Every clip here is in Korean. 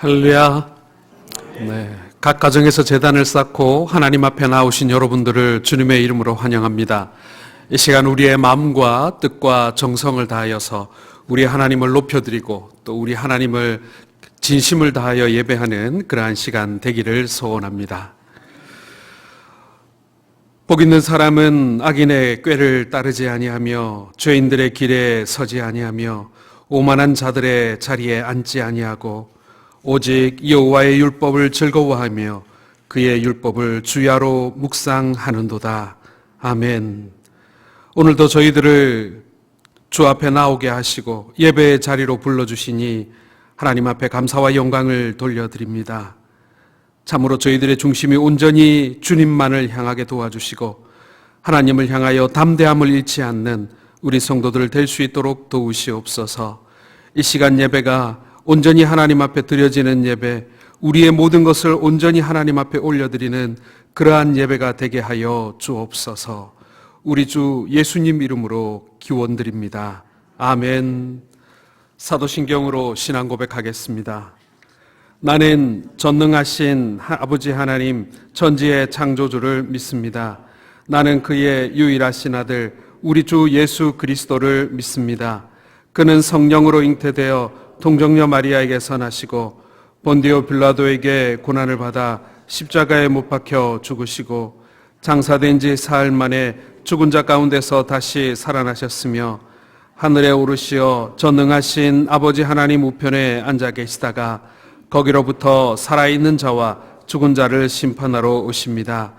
할렐루야. 각 가정에서 제단을 쌓고 하나님 앞에 나오신 여러분들을 주님의 이름으로 환영합니다. 이 시간 우리의 마음과 뜻과 정성을 다하여서 우리 하나님을 높여드리고 또 우리 하나님을 진심을 다하여 예배하는 그러한 시간 되기를 소원합니다. 복 있는 사람은 악인의 꾀를 따르지 아니하며 죄인들의 길에 서지 아니하며 오만한 자들의 자리에 앉지 아니하고 오직 여호와의 율법을 즐거워하며 그의 율법을 주야로 묵상하는도다. 아멘. 오늘도 저희들을 주 앞에 나오게 하시고 예배의 자리로 불러주시니 하나님 앞에 감사와 영광을 돌려드립니다. 참으로 저희들의 중심이 온전히 주님만을 향하게 도와주시고 하나님을 향하여 담대함을 잃지 않는 우리 성도들 될 수 있도록 도우시옵소서. 이 시간 예배가 온전히 하나님 앞에 드려지는 예배, 우리의 모든 것을 온전히 하나님 앞에 올려드리는 그러한 예배가 되게 하여 주옵소서. 우리 주 예수님 이름으로 기원드립니다. 아멘. 사도신경으로 신앙 고백하겠습니다. 나는 전능하신 아버지 하나님 천지의 창조주를 믿습니다. 나는 그의 유일하신 아들 우리 주 예수 그리스도를 믿습니다. 그는 성령으로 잉태되어 동정녀 마리아에게서 나시고 본디오 빌라도에게 고난을 받아 십자가에 못 박혀 죽으시고 장사된 지 사흘 만에 죽은 자 가운데서 다시 살아나셨으며 하늘에 오르시어 전능하신 아버지 하나님 우편에 앉아 계시다가 거기로부터 살아있는 자와 죽은 자를 심판하러 오십니다.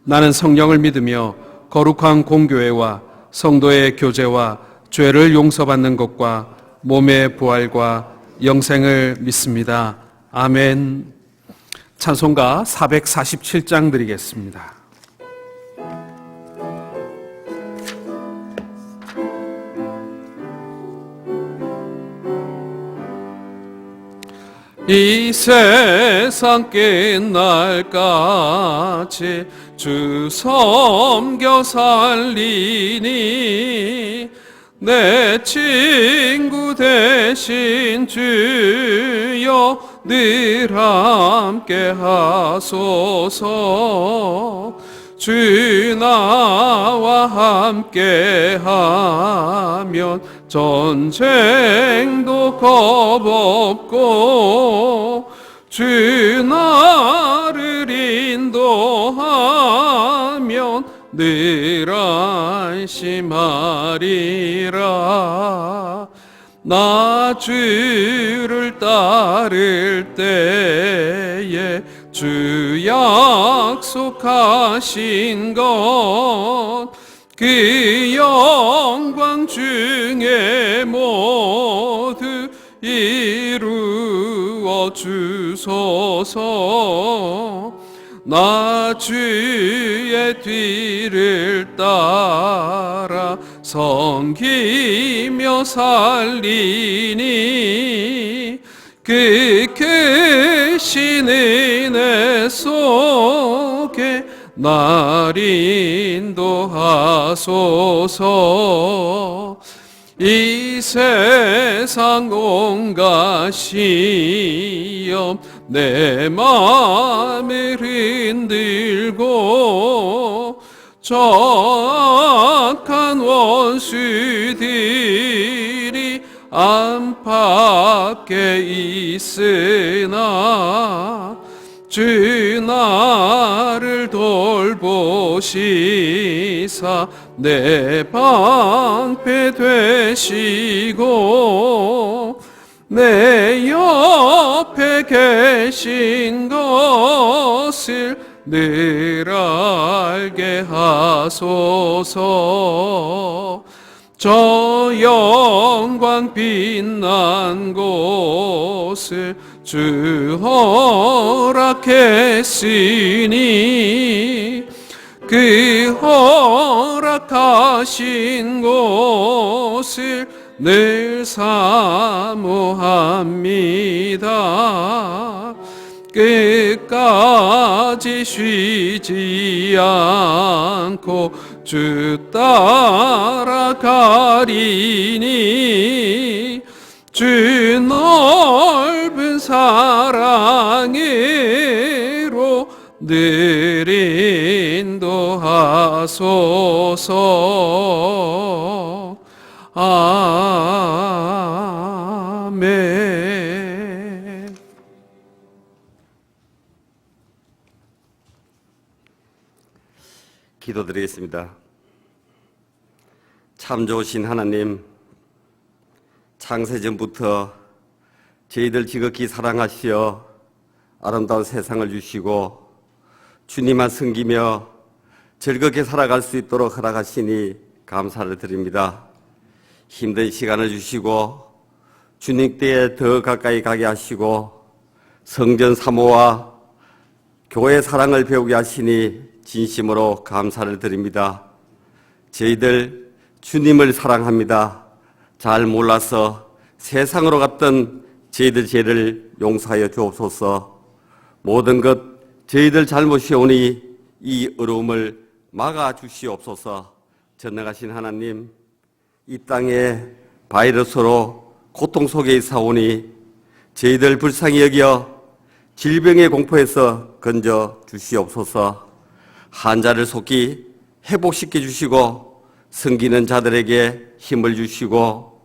나는 성령을 믿으며 거룩한 공교회와 성도의 교제와 죄를 용서받는 것과 몸의 부활과 영생을 믿습니다. 아멘. 찬송가 447장 드리겠습니다. 이 세상 끝날까지 주 섬겨 살리니 내 친구 되신 주여 늘 함께 하소서. 주 나와 함께 하면 전쟁도 겁없고 주 나를 인도하면 늘 안심하리라. 나 주를 따를 때에 주 약속하신 것 그 영광 중에 모두 이루어 주소서. 나 주의 뒤를 따라 섬기며 살리니 그 크신 은혜 속에 날 인도하소서. 이 세상 온갖 시험 내 마음을 흔들고 저 악한 원수들이 안팎에 있으나 주 나를 돌보시사 내 방패 되시고 내 옆에 계신 것을 늘 알게 하소서. 저 영광 빛난 곳을 주 허락했으니 그 허락하신 곳을 늘 사모합니다. 끝까지 쉬지 않고 주 따라가리니 주 넓은 사랑 하소서. 아멘. 기도드리겠습니다. 참 좋으신 하나님, 창세전부터 저희들 지극히 사랑하시어 아름다운 세상을 주시고 주님만 섬기며 즐겁게 살아갈 수 있도록 허락하시니 감사를 드립니다. 힘든 시간을 주시고 주님께 더 가까이 가게 하시고 성전 사모와 교회 사랑을 배우게 하시니 진심으로 감사를 드립니다. 저희들 주님을 사랑합니다. 잘 몰라서 세상으로 갔던 저희들 죄를 용서하여 주옵소서. 모든 것 저희들 잘못이오니 이 어려움을 막아주시옵소서. 전능하신 하나님, 이 땅에 바이러스로 고통 속에 있사오니 저희들 불쌍히 여겨 질병의 공포에서 건져 주시옵소서. 환자를 속히 회복시켜 주시고 섬기는 자들에게 힘을 주시고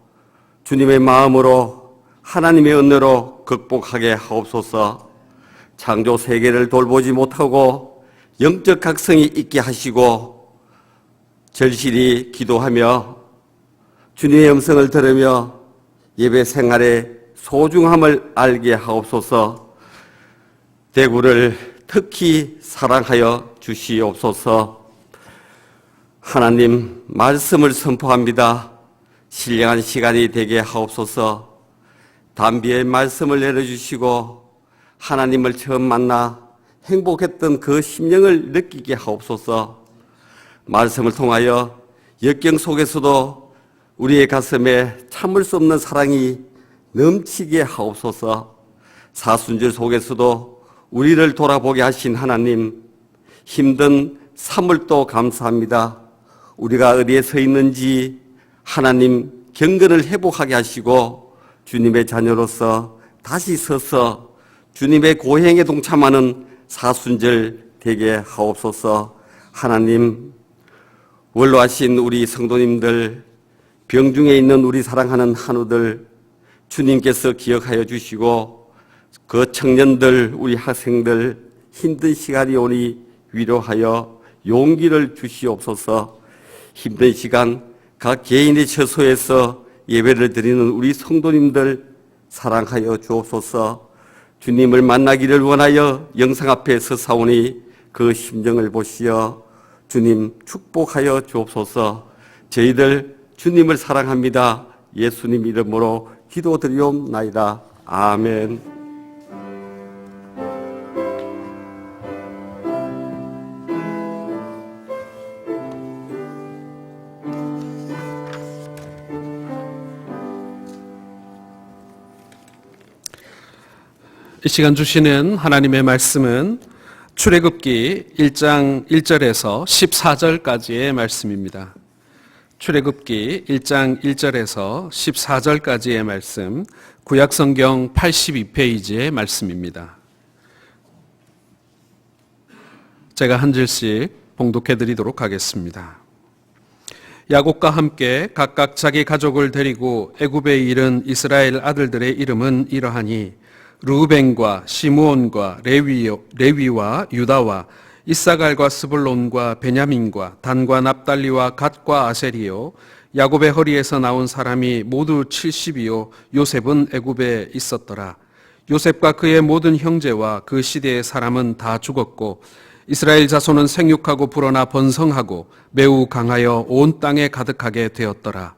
주님의 마음으로 하나님의 은혜로 극복하게 하옵소서. 창조 세계를 돌보지 못하고 영적 각성이 있게 하시고 절실히 기도하며 주님의 음성을 들으며 예배 생활의 소중함을 알게 하옵소서. 대구를 특히 사랑하여 주시옵소서. 하나님 말씀을 선포합니다. 신령한 시간이 되게 하옵소서. 담비의 말씀을 내려주시고 하나님을 처음 만나 행복했던 그 심령을 느끼게 하옵소서. 말씀을 통하여 역경 속에서도 우리의 가슴에 참을 수 없는 사랑이 넘치게 하옵소서. 사순절 속에서도 우리를 돌아보게 하신 하나님, 힘든 사물도 감사합니다. 우리가 어디에 서 있는지 하나님 경건을 회복하게 하시고 주님의 자녀로서 다시 서서 주님의 고행에 동참하는 사순절 되게 하옵소서. 하나님, 원로하신 우리 성도님들, 병중에 있는 우리 사랑하는 한우들 주님께서 기억하여 주시고 그 청년들, 우리 학생들 힘든 시간이 오니 위로하여 용기를 주시옵소서. 힘든 시간 각 개인의 처소에서 예배를 드리는 우리 성도님들 사랑하여 주옵소서. 주님을 만나기를 원하여 영상 앞에 서사오니 그 심정을 보시어 주님 축복하여 주옵소서. 저희들 주님을 사랑합니다. 예수님 이름으로 기도드리옵나이다. 아멘. 이 시간 주시는 하나님의 말씀은 출애굽기 1장 1절에서 14절까지의 말씀입니다. 출애굽기 1장 1절에서 14절까지의 말씀, 구약성경 82페이지의 말씀입니다. 제가 한 절씩 봉독해 드리도록 하겠습니다. 야곱과 함께 각각 자기 가족을 데리고 애굽에 이른 이스라엘 아들들의 이름은 이러하니 르우벤과 시므온과 레위와 유다와 이사갈과 스불론과 베냐민과 단과 납달리와 갓과 아셀이요 야곱의 허리에서 나온 사람이 모두 70이요 요셉은 애굽에 있었더라. 요셉과 그의 모든 형제와 그 시대의 사람은 다 죽었고 이스라엘 자손은 생육하고 불어나 번성하고 매우 강하여 온 땅에 가득하게 되었더라.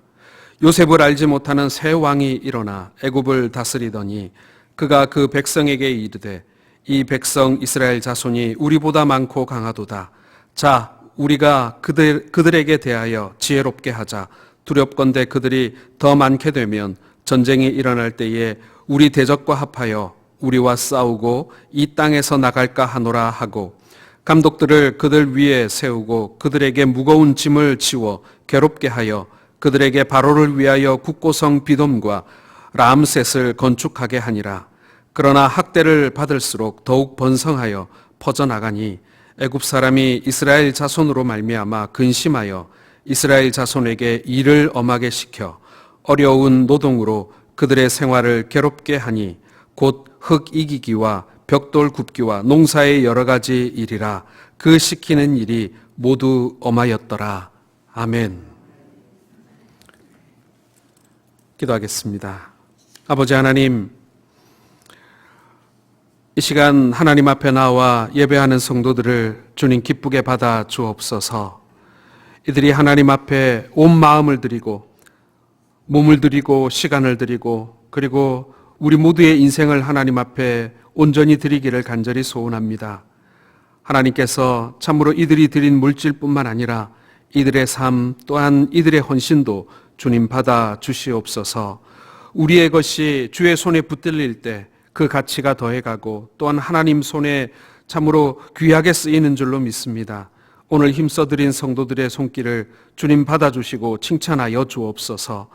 요셉을 알지 못하는 새 왕이 일어나 애굽을 다스리더니 그가 그 백성에게 이르되 이 백성 이스라엘 자손이 우리보다 많고 강하도다. 자, 우리가 그들에게 대하여 지혜롭게 하자. 두렵건대 그들이 더 많게 되면 전쟁이 일어날 때에 우리 대적과 합하여 우리와 싸우고 이 땅에서 나갈까 하노라 하고 감독들을 그들 위에 세우고 그들에게 무거운 짐을 치워 괴롭게 하여 그들에게 바로를 위하여 국고성 비돔과 람셋을 건축하게 하니라. 그러나 학대를 받을수록 더욱 번성하여 퍼져나가니 애굽 사람이 이스라엘 자손으로 말미암아 근심하여 이스라엘 자손에게 일을 엄하게 시켜 어려운 노동으로 그들의 생활을 괴롭게 하니 곧 흙 이기기와 벽돌 굽기와 농사의 여러 가지 일이라 그 시키는 일이 모두 엄하였더라. 아멘. 기도하겠습니다. 아버지 하나님, 이 시간 하나님 앞에 나와 예배하는 성도들을 주님 기쁘게 받아 주옵소서. 이들이 하나님 앞에 온 마음을 드리고 몸을 드리고 시간을 드리고 그리고 우리 모두의 인생을 하나님 앞에 온전히 드리기를 간절히 소원합니다. 하나님께서 참으로 이들이 드린 물질뿐만 아니라 이들의 삶 또한 이들의 헌신도 주님 받아 주시옵소서. 우리의 것이 주의 손에 붙들릴 때 그 가치가 더해가고 또한 하나님 손에 참으로 귀하게 쓰이는 줄로 믿습니다. 오늘 힘써드린 성도들의 손길을 주님 받아주시고 칭찬하여 주옵소서.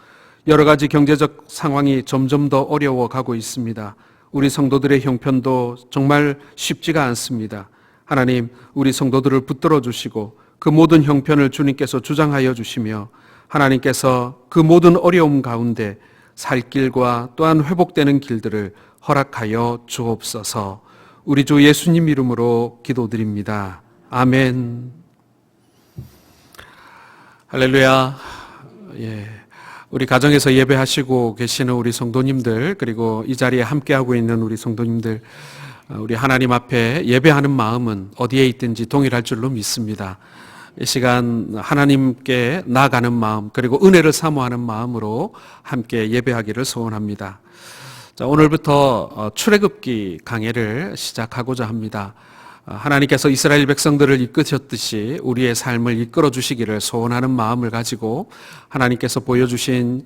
여러 가지 경제적 상황이 점점 더 어려워가고 있습니다. 우리 성도들의 형편도 정말 쉽지가 않습니다. 하나님, 우리 성도들을 붙들어 주시고 그 모든 형편을 주님께서 주장하여 주시며 하나님께서 그 모든 어려움 가운데 살 길과 또한 회복되는 길들을 허락하여 주옵소서. 우리 주 예수님 이름으로 기도드립니다. 아멘. 할렐루야. 예. 우리 가정에서 예배하시고 계시는 우리 성도님들, 그리고 이 자리에 함께하고 있는 우리 성도님들, 우리 하나님 앞에 예배하는 마음은 어디에 있든지 동일할 줄로 믿습니다. 이 시간 하나님께 나아가는 마음, 그리고 은혜를 사모하는 마음으로 함께 예배하기를 소원합니다. 자, 오늘부터 출애굽기 강해를 시작하고자 합니다. 하나님께서 이스라엘 백성들을 이끄셨듯이 우리의 삶을 이끌어 주시기를 소원하는 마음을 가지고 하나님께서 보여주신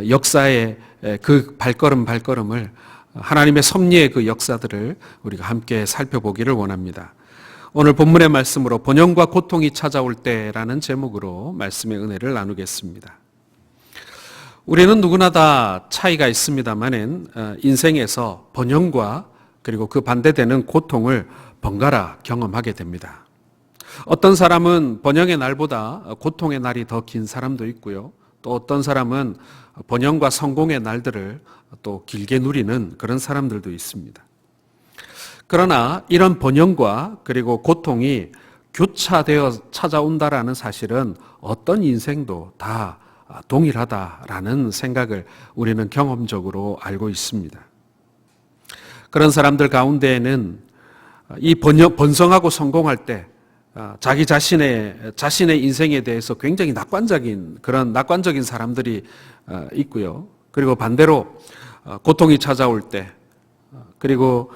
역사의 그 발걸음을 하나님의 섭리의 그 역사들을 우리가 함께 살펴보기를 원합니다. 오늘 본문의 말씀으로 번영과 고통이 찾아올 때라는 제목으로 말씀의 은혜를 나누겠습니다. 우리는 누구나 다 차이가 있습니다만은 인생에서 번영과 그리고 그 반대되는 고통을 번갈아 경험하게 됩니다. 어떤 사람은 번영의 날보다 고통의 날이 더 긴 사람도 있고요. 또 어떤 사람은 번영과 성공의 날들을 또 길게 누리는 그런 사람들도 있습니다. 그러나 이런 번영과 그리고 고통이 교차되어 찾아온다라는 사실은 어떤 인생도 다 동일하다라는 생각을 우리는 경험적으로 알고 있습니다. 그런 사람들 가운데에는 이 번성하고 성공할 때 자기 자신의 인생에 대해서 굉장히 그런 낙관적인 사람들이 있고요. 그리고 반대로 고통이 찾아올 때, 그리고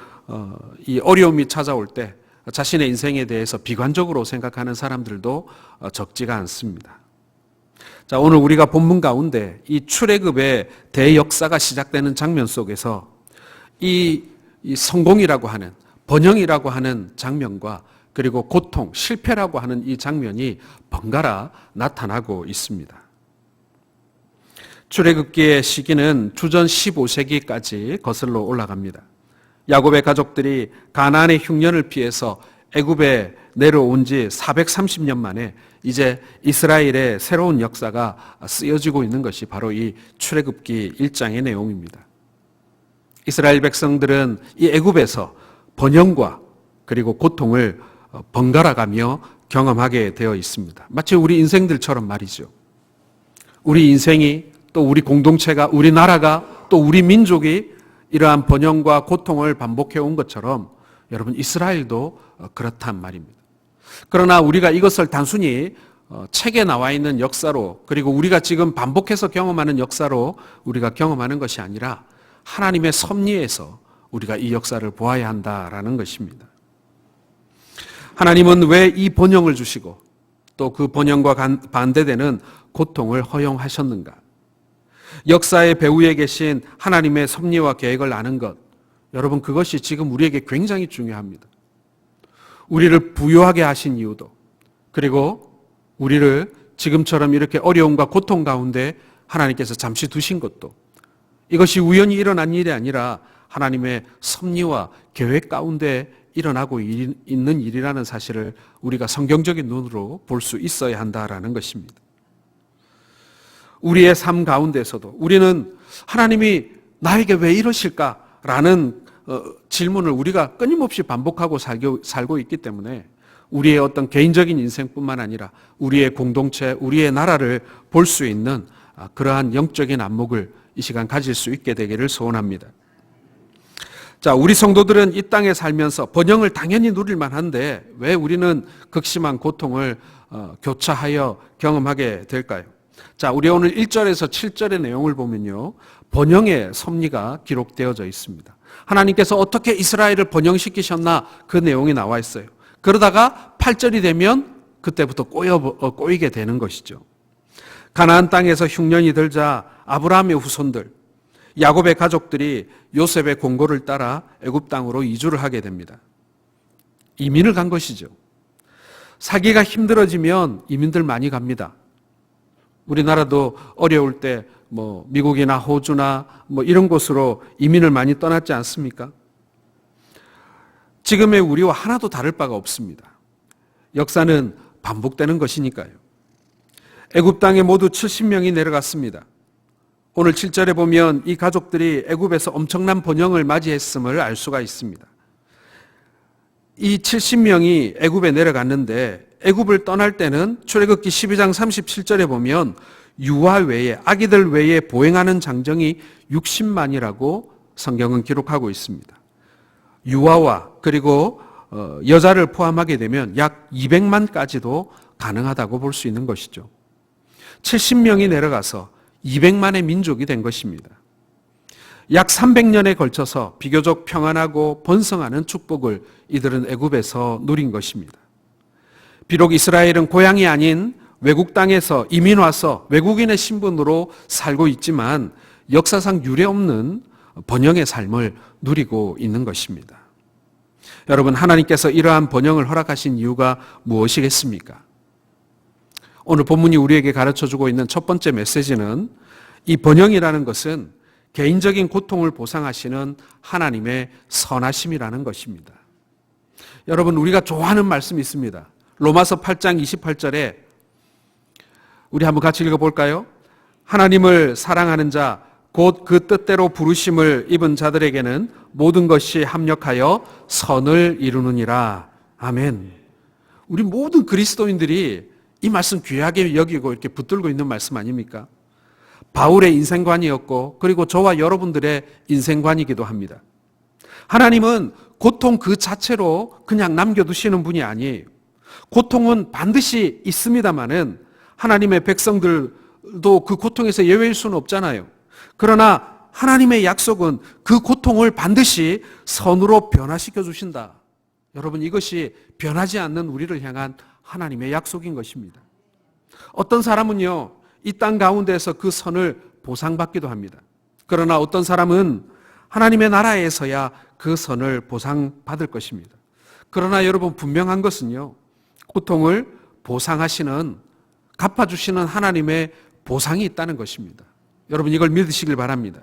이 어려움이 찾아올 때 자신의 인생에 대해서 비관적으로 생각하는 사람들도 적지가 않습니다. 자, 오늘 우리가 본문 가운데 이 출애굽의 대역사가 시작되는 장면 속에서 이 성공이라고 하는, 번영이라고 하는 장면과 그리고 고통, 실패라고 하는 이 장면이 번갈아 나타나고 있습니다. 출애굽기의 시기는 주전 15세기까지 거슬러 올라갑니다. 야곱의 가족들이 가나안의 흉년을 피해서 애굽에 내려온 지 430년 만에 이제 이스라엘의 새로운 역사가 쓰여지고 있는 것이 바로 이 출애굽기 1장의 내용입니다. 이스라엘 백성들은 이 애굽에서 번영과 그리고 고통을 번갈아가며 경험하게 되어 있습니다. 마치 우리 인생들처럼 말이죠. 우리 인생이, 또 우리 공동체가, 우리 나라가, 또 우리 민족이 이러한 번영과 고통을 반복해 온 것처럼 여러분, 이스라엘도 그렇단 말입니다. 그러나 우리가 이것을 단순히 책에 나와 있는 역사로, 그리고 우리가 지금 반복해서 경험하는 역사로 우리가 경험하는 것이 아니라 하나님의 섭리에서 우리가 이 역사를 보아야 한다라는 것입니다. 하나님은 왜 이 번영을 주시고 또 그 번영과 반대되는 고통을 허용하셨는가? 역사의 배후에 계신 하나님의 섭리와 계획을 아는 것, 여러분, 그것이 지금 우리에게 굉장히 중요합니다. 우리를 부유하게 하신 이유도, 그리고 우리를 지금처럼 이렇게 어려움과 고통 가운데 하나님께서 잠시 두신 것도, 이것이 우연히 일어난 일이 아니라 하나님의 섭리와 계획 가운데 일어나고 있는 일이라는 사실을 우리가 성경적인 눈으로 볼 수 있어야 한다라는 것입니다. 우리의 삶 가운데서도 우리는 하나님이 나에게 왜 이러실까라는 질문을 우리가 끊임없이 반복하고 살고 있기 때문에 우리의 어떤 개인적인 인생뿐만 아니라 우리의 공동체, 우리의 나라를 볼 수 있는 그러한 영적인 안목을 이 시간 가질 수 있게 되기를 소원합니다. 자, 우리 성도들은 이 땅에 살면서 번영을 당연히 누릴만 한데 왜 우리는 극심한 고통을 교차하여 경험하게 될까요? 자, 우리 오늘 1절에서 7절의 내용을 보면요, 번영의 섭리가 기록되어져 있습니다. 하나님께서 어떻게 이스라엘을 번영시키셨나 그 내용이 나와 있어요. 그러다가 8절이 되면 그때부터 꼬이게 되는 것이죠. 가나안 땅에서 흉년이 들자 아브라함의 후손들, 야곱의 가족들이 요셉의 공고를 따라 애굽 땅으로 이주를 하게 됩니다. 이민을 간 것이죠. 살기가 힘들어지면 이민들 많이 갑니다. 우리나라도 어려울 때 미국이나 호주나 이런 곳으로 이민을 많이 떠났지 않습니까? 지금의 우리와 하나도 다를 바가 없습니다. 역사는 반복되는 것이니까요. 애굽 땅에 모두 70명이 내려갔습니다. 오늘 7절에 보면 이 가족들이 애굽에서 엄청난 번영을 맞이했음을 알 수가 있습니다. 이 70명이 애굽에 내려갔는데 애굽을 떠날 때는 출애굽기 12장 37절에 보면 유아 외에 아기들 외에 보행하는 장정이 60만이라고 성경은 기록하고 있습니다. 유아와 그리고 여자를 포함하게 되면 약 200만까지도 가능하다고 볼 수 있는 것이죠. 70명이 내려가서 200만의 민족이 된 것입니다. 약 300년에 걸쳐서 비교적 평안하고 번성하는 축복을 이들은 애굽에서 누린 것입니다. 비록 이스라엘은 고향이 아닌 외국 땅에서 이민 와서 외국인의 신분으로 살고 있지만 역사상 유례없는 번영의 삶을 누리고 있는 것입니다. 여러분, 하나님께서 이러한 번영을 허락하신 이유가 무엇이겠습니까? 오늘 본문이 우리에게 가르쳐주고 있는 첫 번째 메시지는 이 번영이라는 것은 개인적인 고통을 보상하시는 하나님의 선하심이라는 것입니다. 여러분, 우리가 좋아하는 말씀이 있습니다. 로마서 8장 28절에 우리 한번 같이 읽어볼까요? 하나님을 사랑하는 자, 곧 그 뜻대로 부르심을 입은 자들에게는 모든 것이 합력하여 선을 이루느니라. 아멘. 우리 모든 그리스도인들이 이 말씀 귀하게 여기고 이렇게 붙들고 있는 말씀 아닙니까? 바울의 인생관이었고 그리고 저와 여러분들의 인생관이기도 합니다. 하나님은 고통 그 자체로 그냥 남겨두시는 분이 아니에요. 고통은 반드시 있습니다마는 하나님의 백성들도 그 고통에서 예외일 수는 없잖아요. 그러나 하나님의 약속은 그 고통을 반드시 선으로 변화시켜 주신다. 여러분, 이것이 변하지 않는 우리를 향한 하나님의 약속인 것입니다. 어떤 사람은요, 이 땅 가운데에서 그 선을 보상받기도 합니다. 그러나 어떤 사람은 하나님의 나라에서야 그 선을 보상받을 것입니다. 그러나 여러분, 분명한 것은요, 고통을 보상하시는, 갚아주시는 하나님의 보상이 있다는 것입니다. 여러분, 이걸 믿으시길 바랍니다.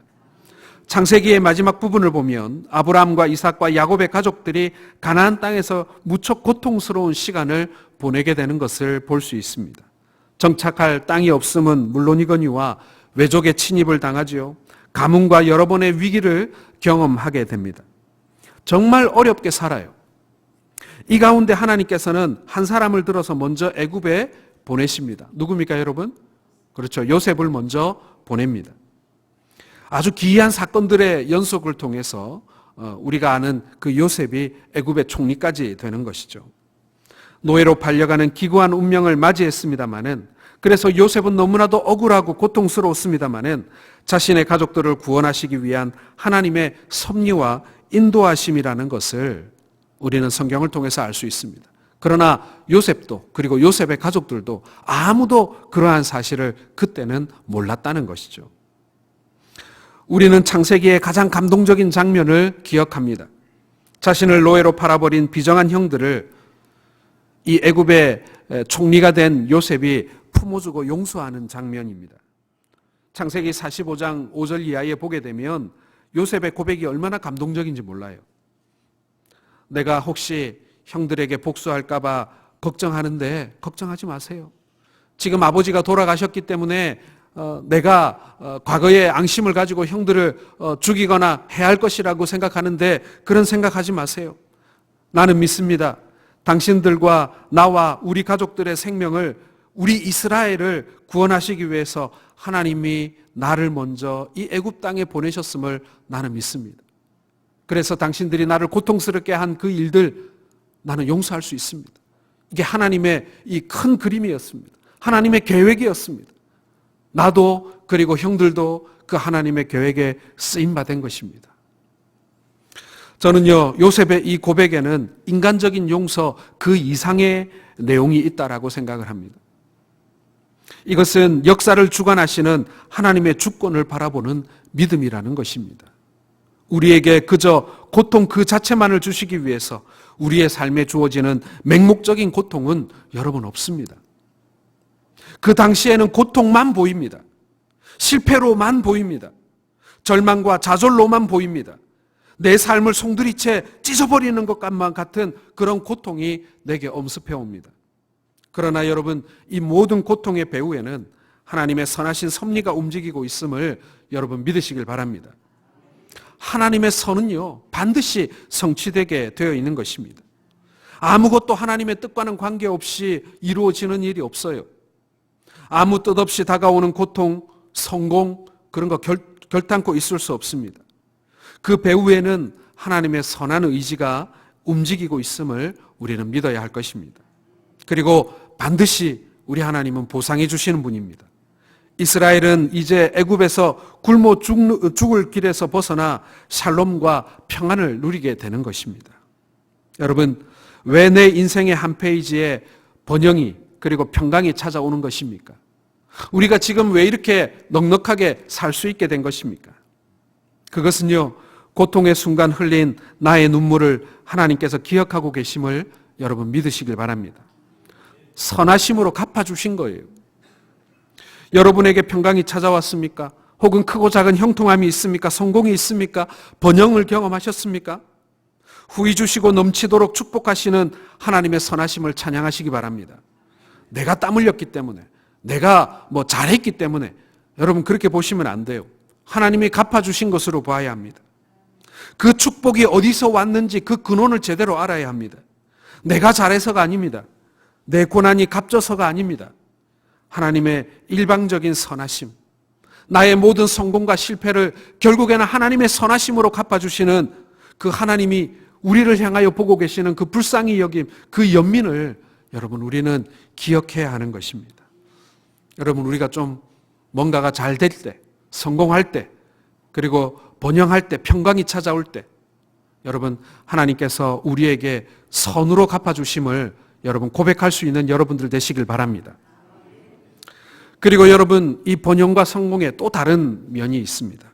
창세기의 마지막 부분을 보면 아브라함과 이삭과 야곱의 가족들이 가나안 땅에서 무척 고통스러운 시간을 보내게 되는 것을 볼 수 있습니다. 정착할 땅이 없음은 물론이거니와 외족의 침입을 당하지요. 가뭄과 여러 번의 위기를 경험하게 됩니다. 정말 어렵게 살아요. 이 가운데 하나님께서는 한 사람을 들어서 먼저 애굽에 보내십니다. 누굽니까, 여러분? 그렇죠. 요셉을 먼저 보냅니다. 아주 기이한 사건들의 연속을 통해서 우리가 아는 그 요셉이 애굽의 총리까지 되는 것이죠. 노예로 팔려가는 기구한 운명을 맞이했습니다마는, 그래서 요셉은 너무나도 억울하고 고통스러웠습니다마는 자신의 가족들을 구원하시기 위한 하나님의 섭리와 인도하심이라는 것을 우리는 성경을 통해서 알 수 있습니다. 그러나 요셉도, 그리고 요셉의 가족들도 아무도 그러한 사실을 그때는 몰랐다는 것이죠. 우리는 창세기의 가장 감동적인 장면을 기억합니다. 자신을 노예로 팔아버린 비정한 형들을 이 애굽의 총리가 된 요셉이 품어주고 용서하는 장면입니다. 창세기 45장 5절 이하에 보게 되면 요셉의 고백이 얼마나 감동적인지 몰라요. 내가 혹시 형들에게 복수할까봐 걱정하는데 걱정하지 마세요. 지금 아버지가 돌아가셨기 때문에 내가 과거의 앙심을 가지고 형들을 죽이거나 해야 할 것이라고 생각하는데 그런 생각하지 마세요. 나는 믿습니다. 당신들과 나와 우리 가족들의 생명을, 우리 이스라엘을 구원하시기 위해서 하나님이 나를 먼저 이 애굽 땅에 보내셨음을 나는 믿습니다. 그래서 당신들이 나를 고통스럽게 한 그 일들 나는 용서할 수 있습니다. 이게 하나님의 이 큰 그림이었습니다. 하나님의 계획이었습니다. 나도 그리고 형들도 그 하나님의 계획에 쓰임받은 것입니다. 저는요, 요셉의 이 고백에는 인간적인 용서 그 이상의 내용이 있다라고 생각을 합니다. 이것은 역사를 주관하시는 하나님의 주권을 바라보는 믿음이라는 것입니다. 우리에게 그저 고통 그 자체만을 주시기 위해서 우리의 삶에 주어지는 맹목적인 고통은 여러분 없습니다. 그 당시에는 고통만 보입니다. 실패로만 보입니다. 절망과 좌절로만 보입니다. 내 삶을 송두리째 찢어버리는 것만 같은 그런 고통이 내게 엄습해 옵니다. 그러나 여러분, 이 모든 고통의 배후에는 하나님의 선하신 섭리가 움직이고 있음을 여러분 믿으시길 바랍니다. 하나님의 선은요, 반드시 성취되게 되어 있는 것입니다. 아무것도 하나님의 뜻과는 관계없이 이루어지는 일이 없어요. 아무 뜻 없이 다가오는 고통, 성공, 그런 거 결단코 있을 수 없습니다. 그 배후에는 하나님의 선한 의지가 움직이고 있음을 우리는 믿어야 할 것입니다. 그리고 반드시 우리 하나님은 보상해 주시는 분입니다. 이스라엘은 이제 애굽에서 굶어 죽을 길에서 벗어나 샬롬과 평안을 누리게 되는 것입니다. 여러분, 왜 내 인생의 한 페이지에 번영이 그리고 평강이 찾아오는 것입니까? 우리가 지금 왜 이렇게 넉넉하게 살 수 있게 된 것입니까? 그것은요, 고통의 순간 흘린 나의 눈물을 하나님께서 기억하고 계심을 여러분 믿으시길 바랍니다. 선하심으로 갚아주신 거예요. 여러분에게 평강이 찾아왔습니까? 혹은 크고 작은 형통함이 있습니까? 성공이 있습니까? 번영을 경험하셨습니까? 후히 주시고 넘치도록 축복하시는 하나님의 선하심을 찬양하시기 바랍니다. 내가 땀 흘렸기 때문에, 내가 잘했기 때문에 여러분 그렇게 보시면 안 돼요. 하나님이 갚아주신 것으로 봐야 합니다. 그 축복이 어디서 왔는지 그 근원을 제대로 알아야 합니다. 내가 잘해서가 아닙니다. 내 고난이 값져서가 아닙니다. 하나님의 일방적인 선하심, 나의 모든 성공과 실패를 결국에는 하나님의 선하심으로 갚아주시는 그 하나님이 우리를 향하여 보고 계시는 그 불쌍히 여김, 그 연민을 여러분 우리는 기억해야 하는 것입니다. 여러분, 우리가 좀 뭔가가 잘 될 때, 성공할 때, 그리고 번영할 때, 평강이 찾아올 때 여러분 하나님께서 우리에게 선으로 갚아주심을 여러분 고백할 수 있는 여러분들 되시길 바랍니다. 그리고 여러분, 이 번영과 성공에 또 다른 면이 있습니다.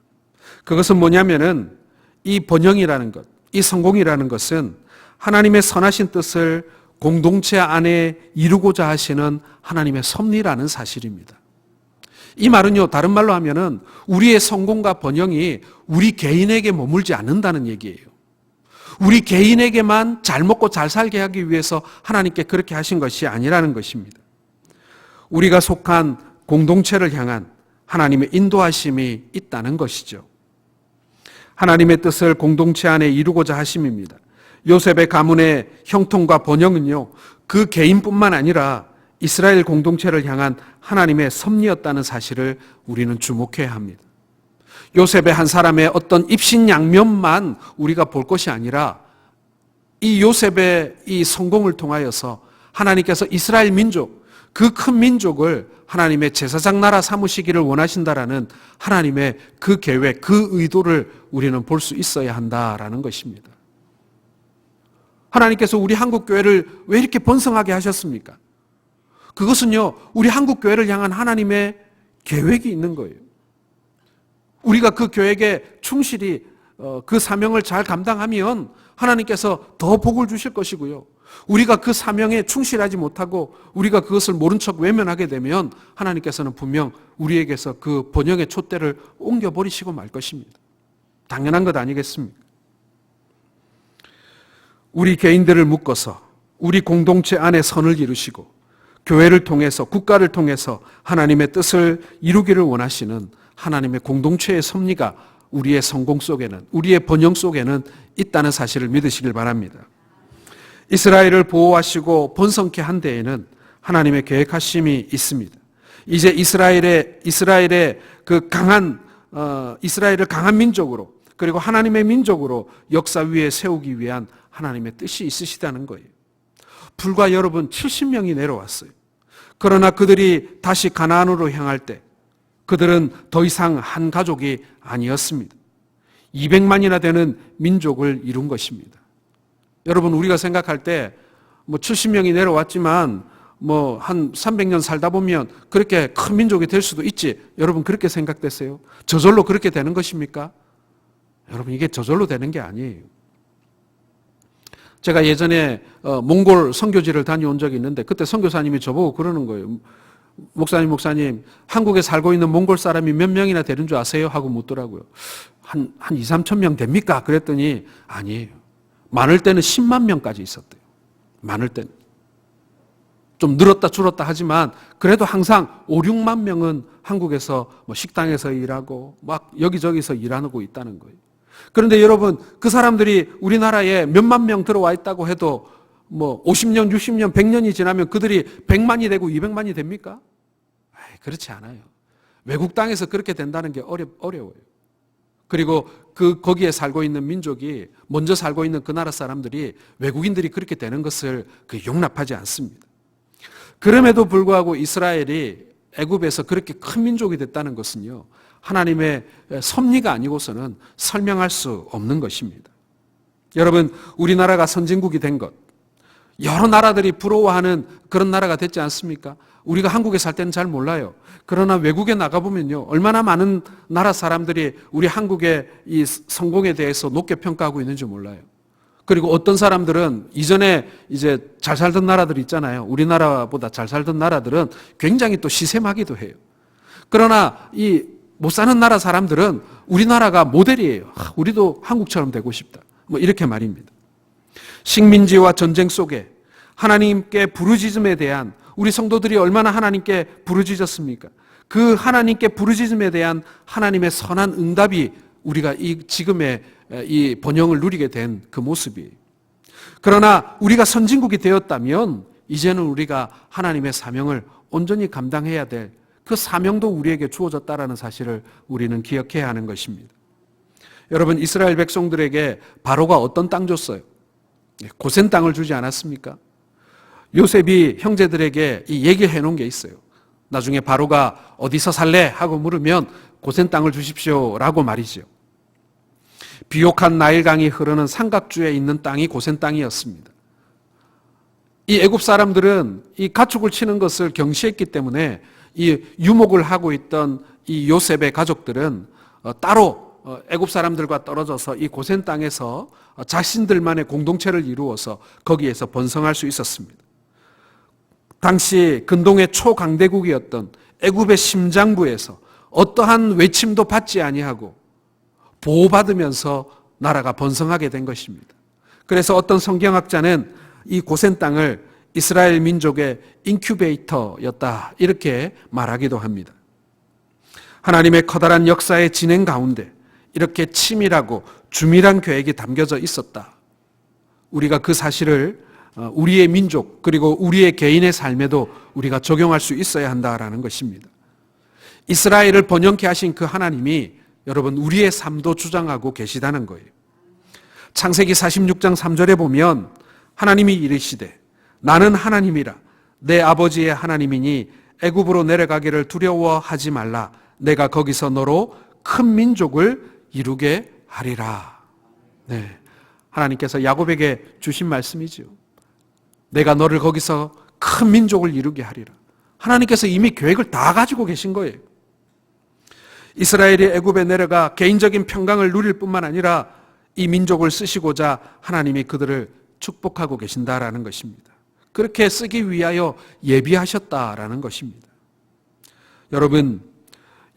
그것은 뭐냐면은 이 번영이라는 것, 이 성공이라는 것은 하나님의 선하신 뜻을 공동체 안에 이루고자 하시는 하나님의 섭리라는 사실입니다. 이 말은요, 다른 말로 하면은 우리의 성공과 번영이 우리 개인에게 머물지 않는다는 얘기예요. 우리 개인에게만 잘 먹고 잘 살게 하기 위해서 하나님께 그렇게 하신 것이 아니라는 것입니다. 우리가 속한 공동체를 향한 하나님의 인도하심이 있다는 것이죠. 하나님의 뜻을 공동체 안에 이루고자 하심입니다. 요셉의 가문의 형통과 번영은요, 그 개인뿐만 아니라 이스라엘 공동체를 향한 하나님의 섭리였다는 사실을 우리는 주목해야 합니다. 요셉의 한 사람의 어떤 입신양면만 우리가 볼 것이 아니라 이 요셉의 이 성공을 통하여서 하나님께서 이스라엘 민족, 그 큰 민족을 하나님의 제사장 나라 삼으시기를 원하신다라는 하나님의 그 계획, 그 의도를 우리는 볼 수 있어야 한다라는 것입니다. 하나님께서 우리 한국교회를 왜 이렇게 번성하게 하셨습니까? 그것은요, 우리 한국교회를 향한 하나님의 계획이 있는 거예요. 우리가 그 계획에 충실히 그 사명을 잘 감당하면 하나님께서 더 복을 주실 것이고요. 우리가 그 사명에 충실하지 못하고 우리가 그것을 모른 척 외면하게 되면 하나님께서는 분명 우리에게서 그 번영의 촛대를 옮겨버리시고 말 것입니다. 당연한 것 아니겠습니까? 우리 개인들을 묶어서 우리 공동체 안에 선을 이루시고 교회를 통해서 국가를 통해서 하나님의 뜻을 이루기를 원하시는 하나님의 공동체의 섭리가 우리의 성공 속에는, 우리의 번영 속에는 있다는 사실을 믿으시길 바랍니다. 이스라엘을 보호하시고 번성케 한 데에는 하나님의 계획하심이 있습니다. 이제 이스라엘의 그 이스라엘을 강한 민족으로, 그리고 하나님의 민족으로 역사 위에 세우기 위한 하나님의 뜻이 있으시다는 거예요. 불과 여러분 70명이 내려왔어요. 그러나 그들이 다시 가나안으로 향할 때 그들은 더 이상 한 가족이 아니었습니다. 200만이나 되는 민족을 이룬 것입니다. 여러분, 우리가 생각할 때 70명이 내려왔지만 한 300년 살다 보면 그렇게 큰 민족이 될 수도 있지. 여러분, 그렇게 생각되세요? 저절로 그렇게 되는 것입니까? 여러분, 이게 저절로 되는 게 아니에요. 제가 예전에 몽골 선교지를 다녀온 적이 있는데 그때 선교사님이 저보고 그러는 거예요. 목사님, 한국에 살고 있는 몽골 사람이 몇 명이나 되는 줄 아세요? 하고 묻더라고요. 한 2, 3천 명 됩니까? 그랬더니 아니에요. 많을 때는 10만 명까지 있었대요. 많을 때는. 좀 늘었다 줄었다 하지만 그래도 항상 5, 6만 명은 한국에서 식당에서 일하고 막 여기저기서 일하고 있다는 거예요. 그런데 여러분, 그 사람들이 우리나라에 몇만 명 들어와 있다고 해도 50년, 60년, 100년이 지나면 그들이 100만이 되고 200만이 됩니까? 그렇지 않아요. 외국 땅에서 그렇게 된다는 게 어려워요. 그리고 거기에 살고 있는 민족이, 먼저 살고 있는 그 나라 사람들이, 외국인들이 그렇게 되는 것을 용납하지 않습니다. 그럼에도 불구하고 이스라엘이 애굽에서 그렇게 큰 민족이 됐다는 것은요, 하나님의 섭리가 아니고서는 설명할 수 없는 것입니다. 여러분, 우리나라가 선진국이 된 것, 여러 나라들이 부러워하는 그런 나라가 됐지 않습니까? 우리가 한국에 살 때는 잘 몰라요. 그러나 외국에 나가보면요, 얼마나 많은 나라 사람들이 우리 한국의 이 성공에 대해서 높게 평가하고 있는지 몰라요. 그리고 어떤 사람들은 이전에 이제 잘 살던 나라들 있잖아요. 우리나라보다 잘 살던 나라들은 굉장히 또 시샘하기도 해요. 그러나 이 못 사는 나라 사람들은 우리나라가 모델이에요. 우리도 한국처럼 되고 싶다. 이렇게 말입니다. 식민지와 전쟁 속에 하나님께 부르짖음에 대한, 우리 성도들이 얼마나 하나님께 부르짖었습니까? 그 하나님께 부르짖음에 대한 하나님의 선한 응답이 우리가 지금의 이 번영을 누리게 된 그 모습이에요. 그러나 우리가 선진국이 되었다면 이제는 우리가 하나님의 사명을 온전히 감당해야 될 그 사명도 우리에게 주어졌다라는 사실을 우리는 기억해야 하는 것입니다. 여러분, 이스라엘 백성들에게 바로가 어떤 땅 줬어요? 고센 땅을 주지 않았습니까? 요셉이 형제들에게 이 얘기해 놓은 게 있어요. 나중에 바로가 어디서 살래? 하고 물으면 고센 땅을 주십시오 라고 말이죠. 비옥한 나일강이 흐르는 삼각주에 있는 땅이 고센 땅이었습니다. 이 애굽 사람들은 이 가축을 치는 것을 경시했기 때문에 이 유목을 하고 있던 이 요셉의 가족들은 따로 애굽 사람들과 떨어져서 이 고센 땅에서 자신들만의 공동체를 이루어서 거기에서 번성할 수 있었습니다. 당시 근동의 초강대국이었던 애굽의 심장부에서 어떠한 외침도 받지 아니하고 보호받으면서 나라가 번성하게 된 것입니다. 그래서 어떤 성경학자는 이 고센 땅을 이스라엘 민족의 인큐베이터였다, 이렇게 말하기도 합니다. 하나님의 커다란 역사의 진행 가운데 이렇게 치밀하고 주밀한 계획이 담겨져 있었다. 우리가 그 사실을 우리의 민족 그리고 우리의 개인의 삶에도 우리가 적용할 수 있어야 한다라는 것입니다. 이스라엘을 번영케 하신 그 하나님이 여러분 우리의 삶도 주장하고 계시다는 거예요. 창세기 46장 3절에 보면 하나님이 이르시되 나는 하나님이라 내 아버지의 하나님이니 애굽으로 내려가기를 두려워하지 말라. 내가 거기서 너로 큰 민족을 이루게 하리라. 네, 하나님께서 야곱에게 주신 말씀이죠. 내가 너를 거기서 큰 민족을 이루게 하리라. 하나님께서 이미 계획을 다 가지고 계신 거예요. 이스라엘이 애굽에 내려가 개인적인 평강을 누릴 뿐만 아니라 이 민족을 쓰시고자 하나님이 그들을 축복하고 계신다라는 것입니다. 그렇게 쓰기 위하여 예비하셨다라는 것입니다.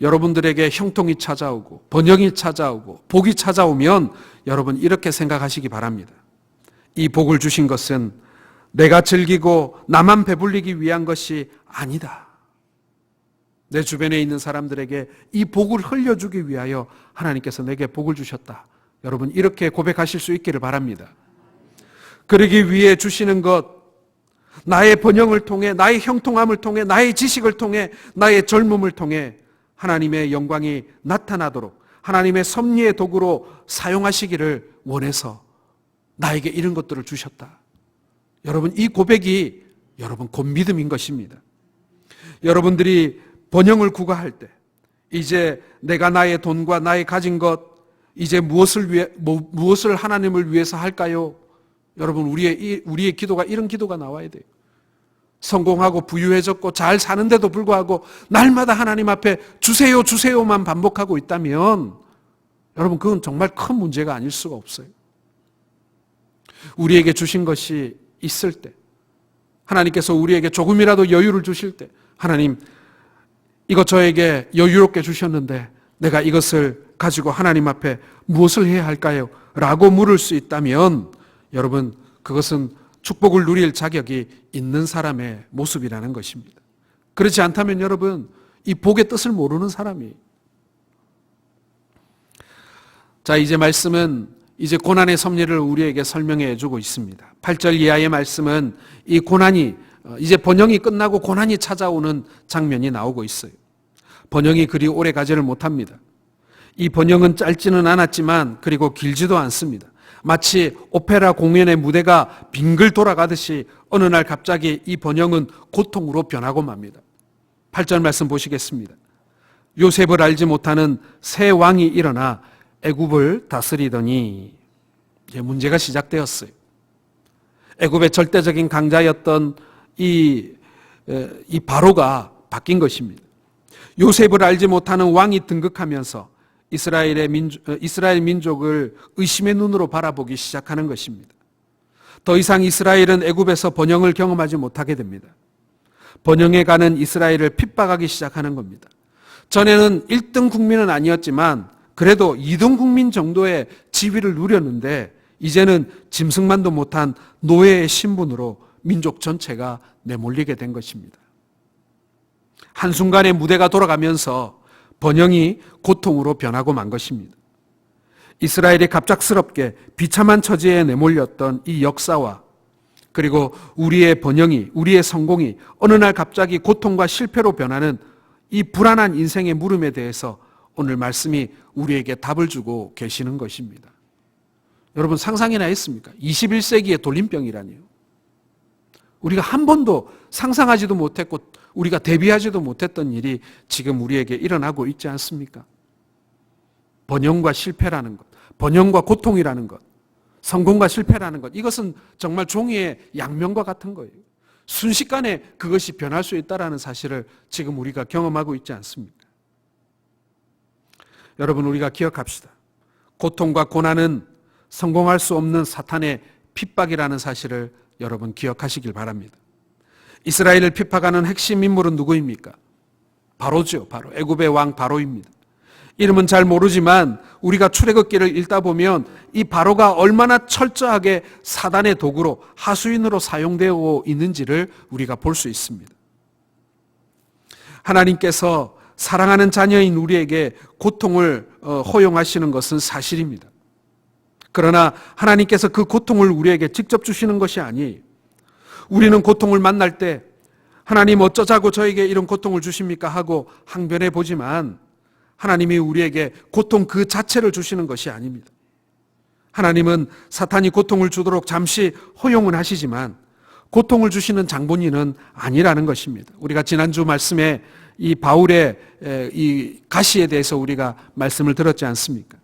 여러분들에게 형통이 찾아오고 번영이 찾아오고 복이 찾아오면 여러분 이렇게 생각하시기 바랍니다. 이 복을 주신 것은 내가 즐기고 나만 배불리기 위한 것이 아니다. 내 주변에 있는 사람들에게 이 복을 흘려주기 위하여 하나님께서 내게 복을 주셨다. 여러분 이렇게 고백하실 수 있기를 바랍니다. 그러기 위해 주시는 것, 나의 번영을 통해, 나의 형통함을 통해, 나의 지식을 통해, 나의 젊음을 통해 하나님의 영광이 나타나도록 하나님의 섭리의 도구로 사용하시기를 원해서 나에게 이런 것들을 주셨다. 여러분 이 고백이 여러분 곧 믿음인 것입니다. 여러분들이 번영을 구가할 때 이제 내가 나의 돈과 나의 가진 것 이제 무엇을 하나님을 위해서 할까요? 여러분 우리의 기도가 이런 기도가 나와야 돼요. 성공하고 부유해졌고 잘 사는데도 불구하고 날마다 하나님 앞에 주세요 주세요만 반복하고 있다면 여러분 그건 정말 큰 문제가 아닐 수가 없어요. 우리에게 주신 것이 있을 때 하나님께서 우리에게 조금이라도 여유를 주실 때 하나님 이것 저에게 여유롭게 주셨는데 내가 이것을 가지고 하나님 앞에 무엇을 해야 할까요? 라고 물을 수 있다면 여러분 그것은 축복을 누릴 자격이 있는 사람의 모습이라는 것입니다. 그렇지 않다면 여러분 이 복의 뜻을 모르는 사람이 자 이제 말씀은 이제 고난의 섭리를 우리에게 설명해 주고 있습니다. 8절 이하의 말씀은 이 고난이 이제 번영이 끝나고 고난이 찾아오는 장면이 나오고 있어요. 번영이 그리 오래 가지를 못합니다. 이 번영은 짧지는 않았지만 그리고 길지도 않습니다. 마치 오페라 공연의 무대가 빙글 돌아가듯이 어느 날 갑자기 이 번영은 고통으로 변하고 맙니다. 8절 말씀 보시겠습니다. 요셉을 알지 못하는 새 왕이 일어나 애굽을 다스리더니 이제 문제가 시작되었어요. 애굽의 절대적인 강자였던 이 바로가 바뀐 것입니다. 요셉을 알지 못하는 왕이 등극하면서 이스라엘 민족을 의심의 눈으로 바라보기 시작하는 것입니다. 더 이상 이스라엘은 애굽에서 번영을 경험하지 못하게 됩니다. 번영에 가는 이스라엘을 핍박하기 시작하는 겁니다. 전에는 1등 국민은 아니었지만 그래도 2등 국민 정도의 지위를 누렸는데 이제는 짐승만도 못한 노예의 신분으로 민족 전체가 내몰리게 된 것입니다. 한순간에 무대가 돌아가면서 번영이 고통으로 변하고 만 것입니다. 이스라엘이 갑작스럽게 비참한 처지에 내몰렸던 이 역사와 그리고 우리의 번영이, 우리의 성공이 어느 날 갑자기 고통과 실패로 변하는 이 불안한 인생의 물음에 대해서 오늘 말씀이 우리에게 답을 주고 계시는 것입니다. 여러분 상상이나 했습니까? 21세기의 돌림병이라니요. 우리가 한 번도 상상하지도 못했고 우리가 대비하지도 못했던 일이 지금 우리에게 일어나고 있지 않습니까? 번영과 실패라는 것, 번영과 고통이라는 것, 성공과 실패라는 것, 이것은 정말 종이의 양면과 같은 거예요. 순식간에 그것이 변할 수 있다는 사실을 지금 우리가 경험하고 있지 않습니까? 여러분 우리가 기억합시다. 고통과 고난은 성공할 수 없는 사탄의 핍박이라는 사실을 여러분 기억하시길 바랍니다. 이스라엘을 핍박하는 핵심 인물은 누구입니까? 바로죠. 바로 애굽의 왕 바로입니다. 이름은 잘 모르지만 우리가 출애굽기를 읽다 보면 이 바로가 얼마나 철저하게 사단의 도구로 하수인으로 사용되어 있는지를 우리가 볼 수 있습니다. 하나님께서 사랑하는 자녀인 우리에게 고통을 허용하시는 것은 사실입니다. 그러나 하나님께서 그 고통을 우리에게 직접 주시는 것이 아니에요. 우리는 고통을 만날 때 하나님 어쩌자고 저에게 이런 고통을 주십니까 하고 항변해 보지만 하나님이 우리에게 고통 그 자체를 주시는 것이 아닙니다. 하나님은 사탄이 고통을 주도록 잠시 허용은 하시지만 고통을 주시는 장본인은 아니라는 것입니다. 우리가 지난주 말씀에 이 바울의 이 가시에 대해서 우리가 말씀을 들었지 않습니까?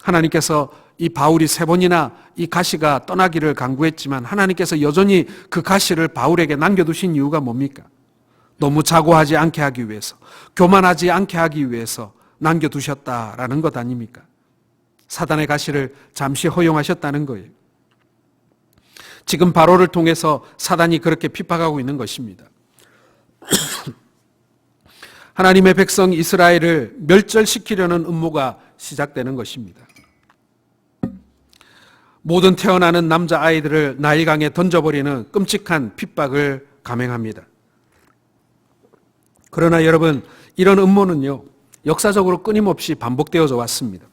하나님께서 이 바울이 3번이나 이 가시가 떠나기를 강구했지만 하나님께서 여전히 그 가시를 바울에게 남겨두신 이유가 뭡니까? 너무 자고하지 않게 하기 위해서, 교만하지 않게 하기 위해서 남겨두셨다라는 것 아닙니까? 사단의 가시를 잠시 허용하셨다는 거예요. 지금 바로를 통해서 사단이 그렇게 핍박하고 있는 것입니다. 하나님의 백성 이스라엘을 멸절시키려는 음모가 시작되는 것입니다. 모든 태어나는 남자 아이들을 나일강에 던져버리는 끔찍한 핍박을 감행합니다. 그러나 여러분, 이런 음모는요, 역사적으로 끊임없이 반복되어져 왔습니다.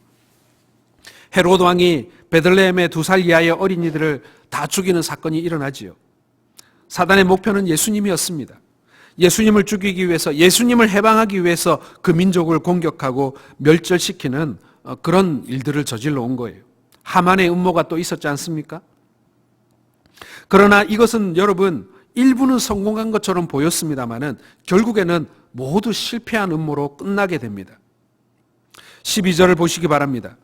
헤로드 왕이 베들레헴의 2살 이하의 어린이들을 다 죽이는 사건이 일어나지요. 사단의 목표는 예수님이었습니다. 예수님을 죽이기 위해서, 예수님을 해방하기 위해서 그 민족을 공격하고 멸절시키는 그런 일들을 저질러 온 거예요. 하만의 음모가 또 있었지 않습니까? 그러나 이것은 여러분, 일부는 성공한 것처럼 보였습니다마는 결국에는 모두 실패한 음모로 끝나게 됩니다. 12절을 보시기 바랍니다.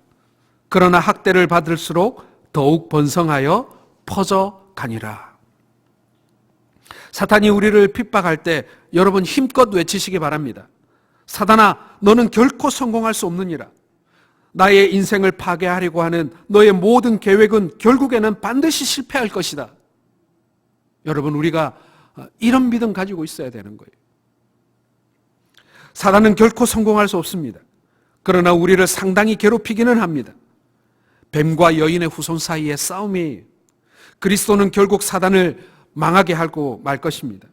그러나 학대를 받을수록 더욱 번성하여 퍼져가니라. 사탄이 우리를 핍박할 때 여러분 힘껏 외치시기 바랍니다. 사탄아, 너는 결코 성공할 수 없느니라. 나의 인생을 파괴하려고 하는 너의 모든 계획은 결국에는 반드시 실패할 것이다. 여러분, 우리가 이런 믿음 가지고 있어야 되는 거예요. 사단은 결코 성공할 수 없습니다. 그러나 우리를 상당히 괴롭히기는 합니다. 뱀과 여인의 후손 사이의 싸움이에요. 그리스도는 결국 사단을 망하게 하고 말 것입니다.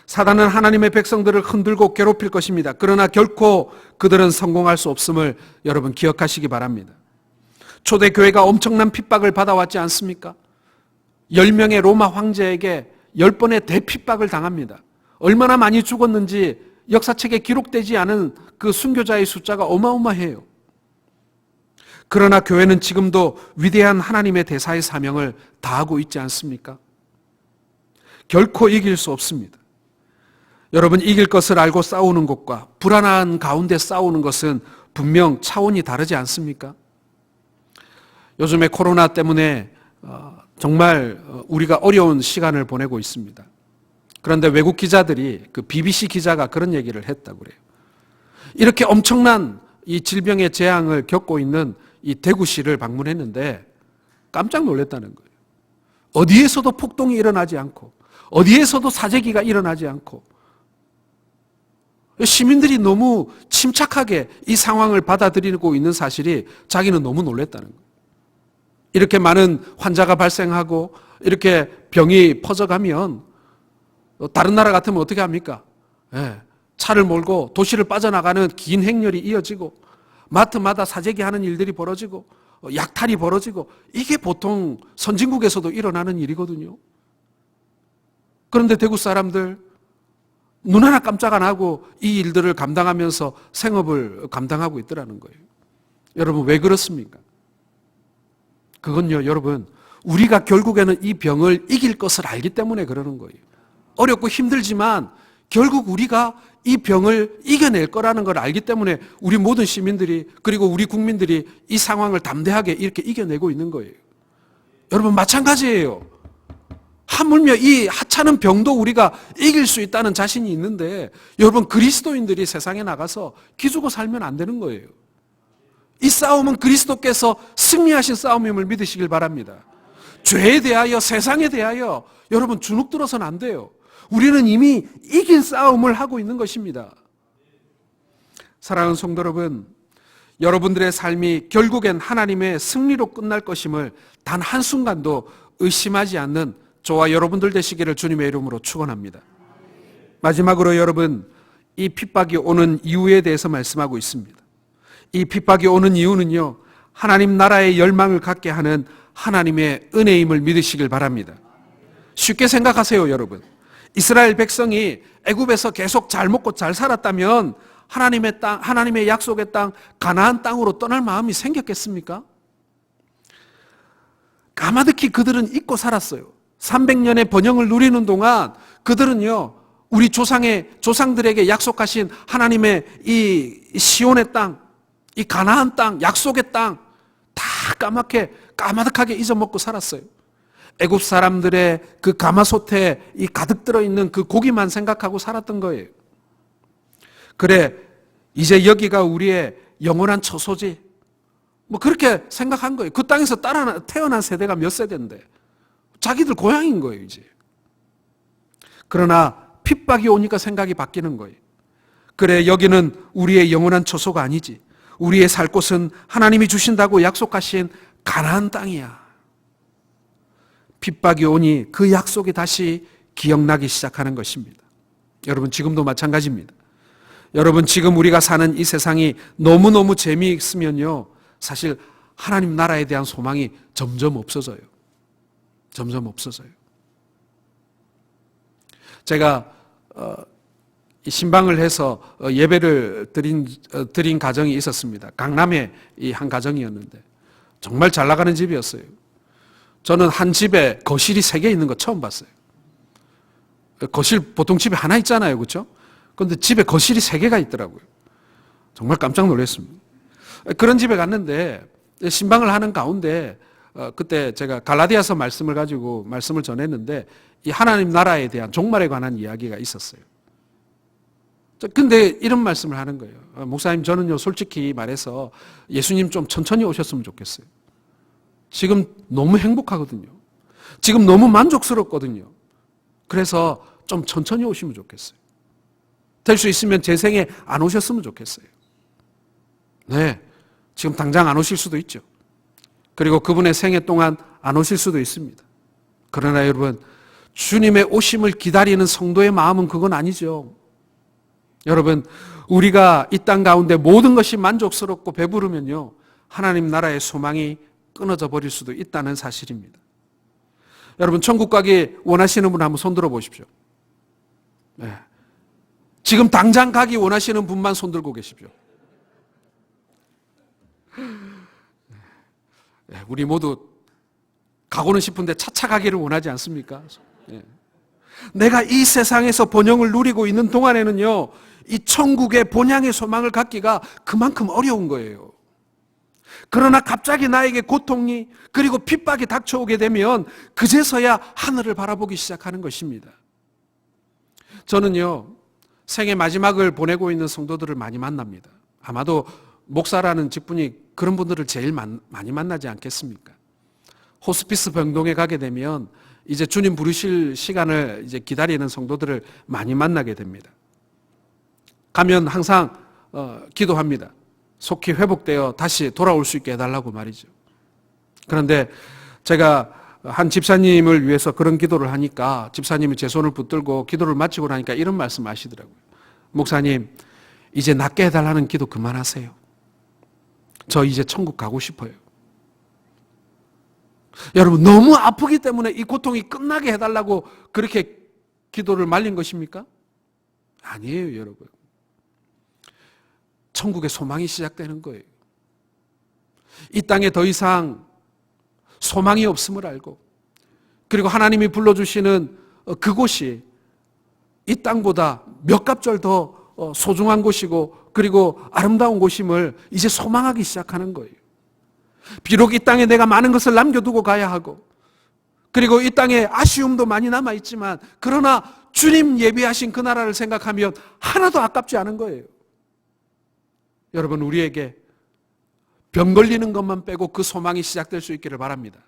사단은 하나님의 백성들을 흔들고 괴롭힐 것입니다. 그러나 결코 그들은 성공할 수 없음을 여러분 기억하시기 바랍니다. 초대교회가 엄청난 핍박을 받아왔지 않습니까? 10명의 로마 황제에게 10번의 대핍박을 당합니다. 얼마나 많이 죽었는지 역사책에 기록되지 않은 그 순교자의 숫자가 어마어마해요. 그러나 교회는 지금도 위대한 하나님의 대사의 사명을 다하고 있지 않습니까? 결코 이길 수 없습니다. 여러분, 이길 것을 알고 싸우는 것과 불안한 가운데 싸우는 것은 분명 차원이 다르지 않습니까? 요즘에 코로나 때문에 정말 우리가 어려운 시간을 보내고 있습니다. 그런데 외국 기자들이, 그 BBC 기자가 그런 얘기를 했다고 그래요. 이렇게 엄청난 이 질병의 재앙을 겪고 있는 이 대구시를 방문했는데 깜짝 놀랐다는 거예요. 어디에서도 폭동이 일어나지 않고, 어디에서도 사재기가 일어나지 않고, 시민들이 너무 침착하게 이 상황을 받아들이고 있는 사실이 자기는 너무 놀랐다는 거예요. 이렇게 많은 환자가 발생하고 이렇게 병이 퍼져가면 다른 나라 같으면 어떻게 합니까? 차를 몰고 도시를 빠져나가는 긴 행렬이 이어지고 마트마다 사재기 하는 일들이 벌어지고 약탈이 벌어지고, 이게 보통 선진국에서도 일어나는 일이거든요. 그런데 대구 사람들 눈 하나 깜짝 안 하고 이 일들을 감당하면서 생업을 감당하고 있더라는 거예요. 여러분, 왜 그렇습니까? 그건요, 여러분, 우리가 결국에는 이 병을 이길 것을 알기 때문에 그러는 거예요. 어렵고 힘들지만 결국 우리가 이 병을 이겨낼 거라는 걸 알기 때문에 우리 모든 시민들이, 그리고 우리 국민들이 이 상황을 담대하게 이렇게 이겨내고 있는 거예요. 여러분, 마찬가지예요. 하물며 이 하찮은 병도 우리가 이길 수 있다는 자신이 있는데, 여러분, 그리스도인들이 세상에 나가서 기죽어 살면 안 되는 거예요. 이 싸움은 그리스도께서 승리하신 싸움임을 믿으시길 바랍니다. 죄에 대하여, 세상에 대하여 여러분 주눅들어서는 안 돼요. 우리는 이미 이긴 싸움을 하고 있는 것입니다. 사랑하는 성도 여러분, 여러분들의 삶이 결국엔 하나님의 승리로 끝날 것임을 단 한순간도 의심하지 않는 저와 여러분들 되시기를 주님의 이름으로 축원합니다. 마지막으로 여러분, 이 핍박이 오는 이유에 대해서 말씀하고 있습니다. 이 핍박이 오는 이유는요, 하나님 나라의 열망을 갖게 하는 하나님의 은혜임을 믿으시길 바랍니다. 쉽게 생각하세요, 여러분. 이스라엘 백성이 애굽에서 계속 잘 먹고 잘 살았다면 하나님의 땅, 하나님의 약속의 땅, 가나안 땅으로 떠날 마음이 생겼겠습니까? 까마득히 그들은 잊고 살았어요. 300년의 번영을 누리는 동안 그들은요, 우리 조상들에게 약속하신 하나님의 이 시온의 땅, 이 가나안 땅, 약속의 땅 다 까마득하게 잊어먹고 살았어요. 애굽 사람들의 그 가마솥에 이 가득 들어있는 그 고기만 생각하고 살았던 거예요. 그래, 이제 여기가 우리의 영원한 처소지, 뭐 그렇게 생각한 거예요. 그 땅에서 태어난 세대가 몇 세대인데 자기들 고향인 거예요, 이제. 그러나 핍박이 오니까 생각이 바뀌는 거예요. 그래, 여기는 우리의 영원한 처소가 아니지. 우리의 살 곳은 하나님이 주신다고 약속하신 가나안 땅이야. 핍박이 오니 그 약속이 다시 기억나기 시작하는 것입니다. 여러분, 지금도 마찬가지입니다. 여러분, 지금 우리가 사는 이 세상이 너무너무 재미있으면요, 사실 하나님 나라에 대한 소망이 점점 없어져요. 점점 없어져요. 제가 신방을 해서 예배를 드린 가정이 있었습니다. 강남에 이 한 가정이었는데 정말 잘 나가는 집이었어요. 저는 한 집에 거실이 3개 있는 거 처음 봤어요. 거실 보통 집에 하나 있잖아요, 그렇죠? 그런데 집에 거실이 3개가 있더라고요. 정말 깜짝 놀랐습니다. 그런 집에 갔는데 신방을 하는 가운데 그때 제가 갈라디아서 말씀을 가지고 말씀을 전했는데 이 하나님 나라에 대한 종말에 관한 이야기가 있었어요. 근데 이런 말씀을 하는 거예요. 목사님, 저는요 솔직히 말해서 예수님 좀 천천히 오셨으면 좋겠어요. 지금 너무 행복하거든요. 지금 너무 만족스럽거든요. 그래서 좀 천천히 오시면 좋겠어요. 될 수 있으면 제 생에 안 오셨으면 좋겠어요. 네, 지금 당장 안 오실 수도 있죠. 그리고 그분의 생애 동안 안 오실 수도 있습니다. 그러나 여러분, 주님의 오심을 기다리는 성도의 마음은 그건 아니죠. 여러분, 우리가 이 땅 가운데 모든 것이 만족스럽고 배부르면요, 하나님 나라의 소망이 끊어져 버릴 수도 있다는 사실입니다. 여러분, 천국 가기 원하시는 분 한번 손들어 보십시오. 네. 지금 당장 가기 원하시는 분만 손들고 계십시오. 네. 우리 모두 가고는 싶은데 차차 가기를 원하지 않습니까? 네. 내가 이 세상에서 번영을 누리고 있는 동안에는요, 이 천국의 본향의 소망을 갖기가 그만큼 어려운 거예요. 그러나 갑자기 나에게 고통이 그리고 핍박이 닥쳐오게 되면 그제서야 하늘을 바라보기 시작하는 것입니다. 저는요, 생애 마지막을 보내고 있는 성도들을 많이 만납니다. 아마도 목사라는 직분이 그런 분들을 제일 많이 만나지 않겠습니까? 호스피스 병동에 가게 되면 이제 주님 부르실 시간을 이제 기다리는 성도들을 많이 만나게 됩니다. 가면 항상 기도합니다. 속히 회복되어 다시 돌아올 수 있게 해달라고 말이죠. 그런데 제가 한 집사님을 위해서 그런 기도를 하니까 집사님이 제 손을 붙들고 기도를 마치고 나니까 이런 말씀 하시더라고요. 목사님, 이제 낫게 해달라는 기도 그만하세요. 저 이제 천국 가고 싶어요. 여러분, 너무 아프기 때문에 이 고통이 끝나게 해달라고 그렇게 기도를 말린 것입니까? 아니에요, 여러분. 천국의 소망이 시작되는 거예요. 이 땅에 더 이상 소망이 없음을 알고, 그리고 하나님이 불러주시는 그곳이 이 땅보다 몇 갑절 더 소중한 곳이고 그리고 아름다운 곳임을 이제 소망하기 시작하는 거예요. 비록 이 땅에 내가 많은 것을 남겨두고 가야 하고, 그리고 이 땅에 아쉬움도 많이 남아있지만, 그러나 주님 예비하신 그 나라를 생각하면 하나도 아깝지 않은 거예요. 여러분, 우리에게 병 걸리는 것만 빼고 그 소망이 시작될 수 있기를 바랍니다.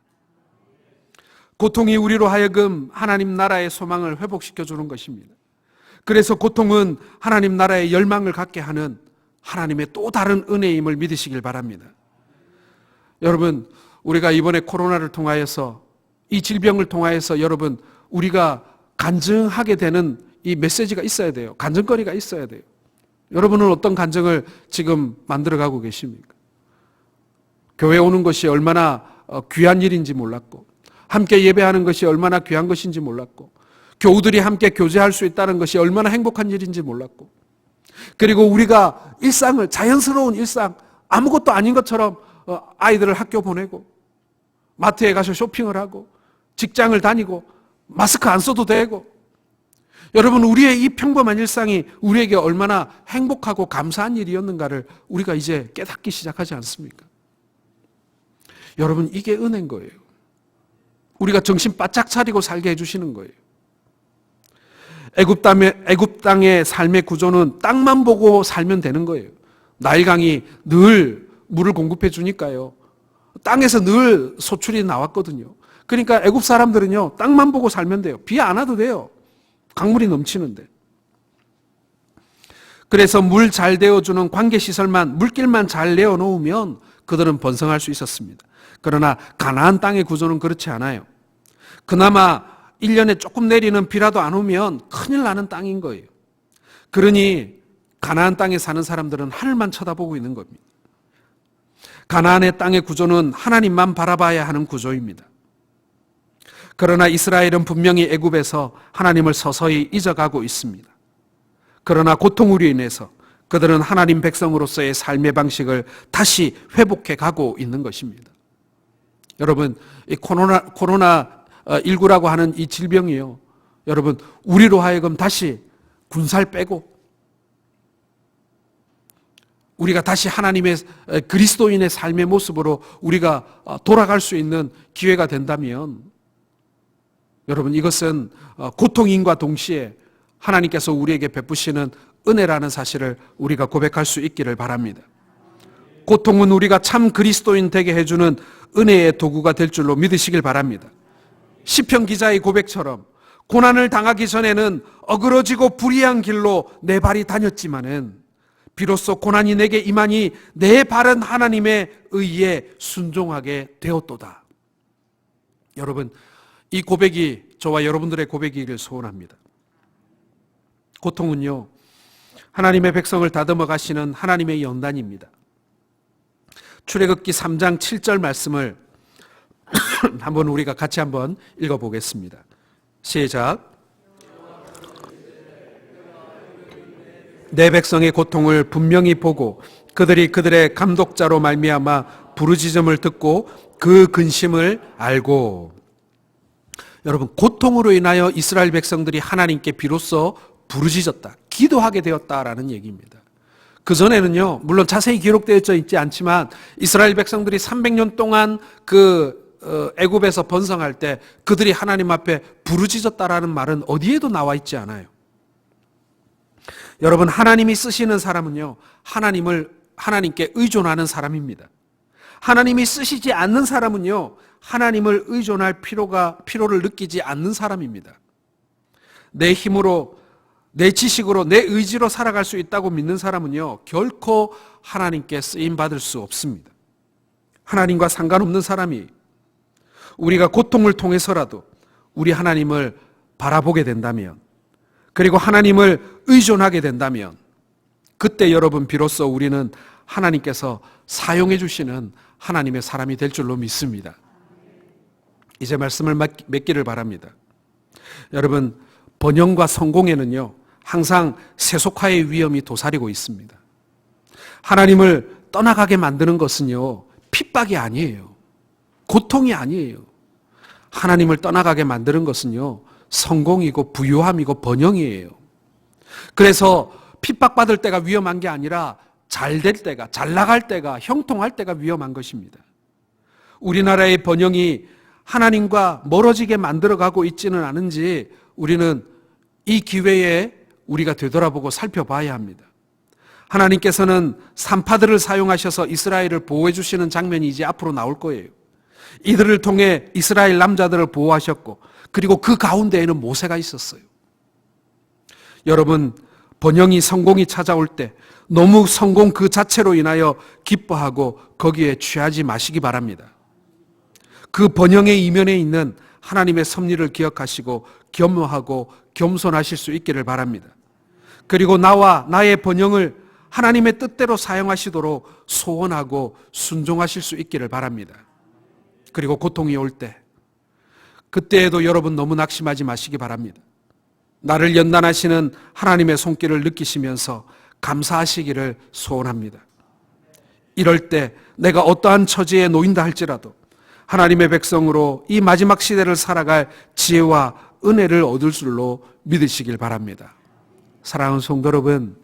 고통이 우리로 하여금 하나님 나라의 소망을 회복시켜 주는 것입니다. 그래서 고통은 하나님 나라의 열망을 갖게 하는 하나님의 또 다른 은혜임을 믿으시길 바랍니다. 여러분, 우리가 이번에 코로나를 통하여서, 이 질병을 통하여서 여러분, 우리가 간증하게 되는 이 메시지가 있어야 돼요. 간증거리가 있어야 돼요. 여러분은 어떤 간증을 지금 만들어가고 계십니까? 교회 오는 것이 얼마나 귀한 일인지 몰랐고, 함께 예배하는 것이 얼마나 귀한 것인지 몰랐고, 교우들이 함께 교제할 수 있다는 것이 얼마나 행복한 일인지 몰랐고, 그리고 우리가 일상을, 자연스러운 일상, 아무것도 아닌 것처럼 아이들을 학교 보내고, 마트에 가서 쇼핑을 하고, 직장을 다니고, 마스크 안 써도 되고, 여러분, 우리의 이 평범한 일상이 우리에게 얼마나 행복하고 감사한 일이었는가를 우리가 이제 깨닫기 시작하지 않습니까? 여러분, 이게 은혜인 거예요. 우리가 정신 바짝 차리고 살게 해주시는 거예요. 애굽 땅의 삶의 구조는 땅만 보고 살면 되는 거예요. 나일강이 늘 물을 공급해 주니까요, 땅에서 늘 소출이 나왔거든요. 그러니까 애굽 사람들은요, 땅만 보고 살면 돼요. 비 안 와도 돼요. 강물이 넘치는데. 그래서 물 잘 데워주는 관계시설만, 물길만 잘 내어놓으면 그들은 번성할 수 있었습니다. 그러나 가나안 땅의 구조는 그렇지 않아요. 그나마 1년에 조금 내리는 비라도 안 오면 큰일 나는 땅인 거예요. 그러니 가나안 땅에 사는 사람들은 하늘만 쳐다보고 있는 겁니다. 가나안의 땅의 구조는 하나님만 바라봐야 하는 구조입니다. 그러나 이스라엘은 분명히 애굽에서 하나님을 서서히 잊어가고 있습니다. 그러나 고통으로 인해서 그들은 하나님 백성으로서의 삶의 방식을 다시 회복해 가고 있는 것입니다. 여러분, 이 코로나19라고 하는 이 질병이요, 여러분, 우리로 하여금 다시 군살 빼고 우리가 다시 하나님의 그리스도인의 삶의 모습으로 우리가 돌아갈 수 있는 기회가 된다면, 여러분, 이것은 고통인과 동시에 하나님께서 우리에게 베푸시는 은혜라는 사실을 우리가 고백할 수 있기를 바랍니다. 고통은 우리가 참 그리스도인 되게 해주는 은혜의 도구가 될 줄로 믿으시길 바랍니다. 시편 기자의 고백처럼 고난을 당하기 전에는 어그러지고 불의한 길로 내 발이 다녔지만은 비로소 고난이 내게 임하니 내 발은 하나님의 의에 순종하게 되었도다. 여러분, 이 고백이 저와 여러분들의 고백이기를 소원합니다. 고통은요, 하나님의 백성을 다듬어 가시는 하나님의 연단입니다. 출애굽기 3장 7절 말씀을 한번 우리가 같이 한번 읽어보겠습니다. 시작. 내 백성의 고통을 분명히 보고 그들이 그들의 감독자로 말미암아 부르짖음을 듣고 그 근심을 알고. 여러분, 고통으로 인하여 이스라엘 백성들이 하나님께 비로소 부르짖었다, 기도하게 되었다라는 얘기입니다. 그전에는요, 물론 자세히 기록되어 있지 않지만 이스라엘 백성들이 300년 동안 애굽에서 번성할 때 그들이 하나님 앞에 부르짖었다라는 말은 어디에도 나와 있지 않아요. 여러분, 하나님이 쓰시는 사람은요, 하나님께 의존하는 사람입니다. 하나님이 쓰시지 않는 사람은요, 하나님을 의존할 필요를 느끼지 않는 사람입니다. 내 힘으로, 내 지식으로, 내 의지로 살아갈 수 있다고 믿는 사람은요, 결코 하나님께 쓰임받을 수 없습니다. 하나님과 상관없는 사람이 우리가 고통을 통해서라도 우리 하나님을 바라보게 된다면, 그리고 하나님을 의존하게 된다면, 그때 여러분 비로소 우리는 하나님께서 사용해 주시는 하나님의 사람이 될 줄로 믿습니다. 이제 말씀을 맺기를 바랍니다. 여러분, 번영과 성공에는요, 항상 세속화의 위험이 도사리고 있습니다. 하나님을 떠나가게 만드는 것은요, 핍박이 아니에요. 고통이 아니에요. 하나님을 떠나가게 만드는 것은요, 성공이고 부유함이고 번영이에요. 그래서 핍박받을 때가 위험한 게 아니라 잘 될 때가, 잘 나갈 때가, 형통할 때가 위험한 것입니다. 우리나라의 번영이 하나님과 멀어지게 만들어가고 있지는 않은지 우리는 이 기회에 우리가 되돌아보고 살펴봐야 합니다. 하나님께서는 산파들을 사용하셔서 이스라엘을 보호해 주시는 장면이 이제 앞으로 나올 거예요. 이들을 통해 이스라엘 남자들을 보호하셨고, 그리고 그 가운데에는 모세가 있었어요. 여러분, 번영이, 성공이 찾아올 때 너무 성공 그 자체로 인하여 기뻐하고 거기에 취하지 마시기 바랍니다. 그 번영의 이면에 있는 하나님의 섭리를 기억하시고 겸허하고 겸손하실 수 있기를 바랍니다. 그리고 나와 나의 번영을 하나님의 뜻대로 사용하시도록 소원하고 순종하실 수 있기를 바랍니다. 그리고 고통이 올 때, 그때에도 여러분 너무 낙심하지 마시기 바랍니다. 나를 연단하시는 하나님의 손길을 느끼시면서 감사하시기를 소원합니다. 이럴 때 내가 어떠한 처지에 놓인다 할지라도 하나님의 백성으로 이 마지막 시대를 살아갈 지혜와 은혜를 얻을 줄로 믿으시길 바랍니다. 사랑하는 성도 여러분,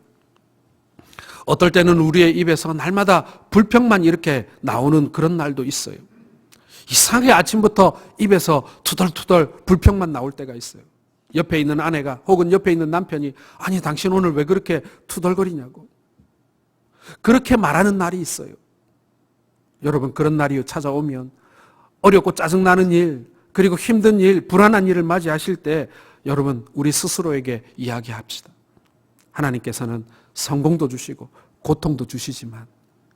어떨 때는 우리의 입에서 날마다 불평만 이렇게 나오는 그런 날도 있어요. 이상하게 아침부터 입에서 투덜투덜 불평만 나올 때가 있어요. 옆에 있는 아내가 혹은 옆에 있는 남편이, 아니 당신 오늘 왜 그렇게 투덜거리냐고 그렇게 말하는 날이 있어요. 여러분, 그런 날이 찾아오면 어렵고 짜증나는 일, 그리고 힘든 일, 불안한 일을 맞이하실 때 여러분, 우리 스스로에게 이야기합시다. 하나님께서는 성공도 주시고 고통도 주시지만,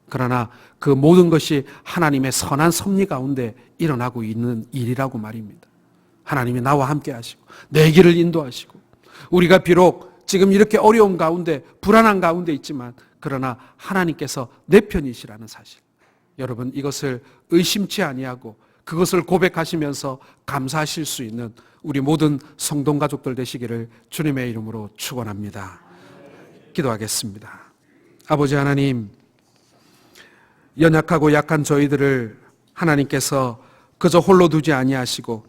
그러나 그 모든 것이 하나님의 선한 섭리 가운데 일어나고 있는 일이라고 말입니다. 하나님이 나와 함께 하시고 내 길을 인도하시고 우리가 비록 지금 이렇게 어려운 가운데 불안한 가운데 있지만 그러나 하나님께서 내 편이시라는 사실, 여러분 이것을 의심치 아니하고 그것을 고백하시면서 감사하실 수 있는 우리 모든 성도 가족들 되시기를 주님의 이름으로 축원합니다. 기도하겠습니다. 아버지 하나님, 연약하고 약한 저희들을 하나님께서 그저 홀로 두지 아니하시고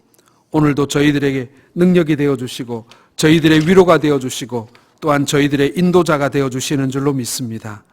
오늘도 저희들에게 능력이 되어주시고 저희들의 위로가 되어주시고 또한 저희들의 인도자가 되어주시는 줄로 믿습니다.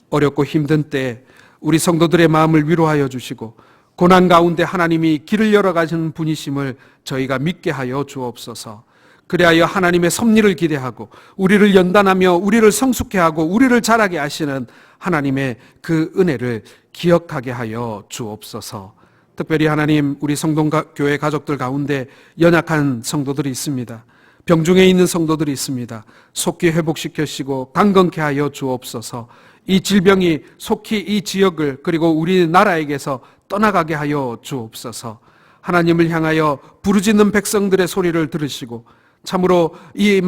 어렵고 힘든 때 우리 성도들의 마음을 위로하여 주시고 고난 가운데 하나님이 길을 열어가시는 분이심을 저희가 믿게 하여 주옵소서. 그리하여 하나님의 섭리를 기대하고 우리를 연단하며 우리를 성숙해 하고 우리를 자라게 하시는 하나님의 그 은혜를 기억하게 하여 주옵소서. 특별히 하나님, 우리 성동교회 가족들 가운데 연약한 성도들이 있습니다. 병중에 있는 성도들이 있습니다. 속히 회복시키시고 강건케 하여 주옵소서. 이 질병이 속히 이 지역을 그리고 우리나라에게서 떠나가게 하여 주옵소서. 하나님을 향하여 부르짖는 백성들의 소리를 들으시고 참으로 이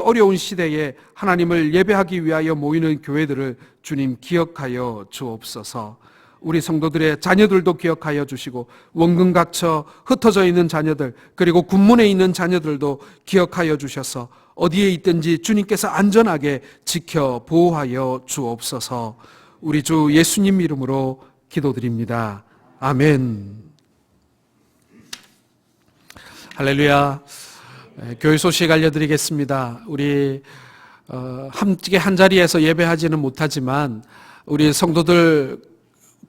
어려운 시대에 하나님을 예배하기 위하여 모이는 교회들을 주님 기억하여 주옵소서. 우리 성도들의 자녀들도 기억하여 주시고 원금 갇혀 흩어져 있는 자녀들 그리고 군문에 있는 자녀들도 기억하여 주셔서 어디에 있든지 주님께서 안전하게 지켜 보호하여 주옵소서. 우리 주 예수님 이름으로 기도드립니다. 아멘. 할렐루야. 교회 소식 알려드리겠습니다. 우리 함께 한 자리에서 예배하지는 못하지만 우리 성도들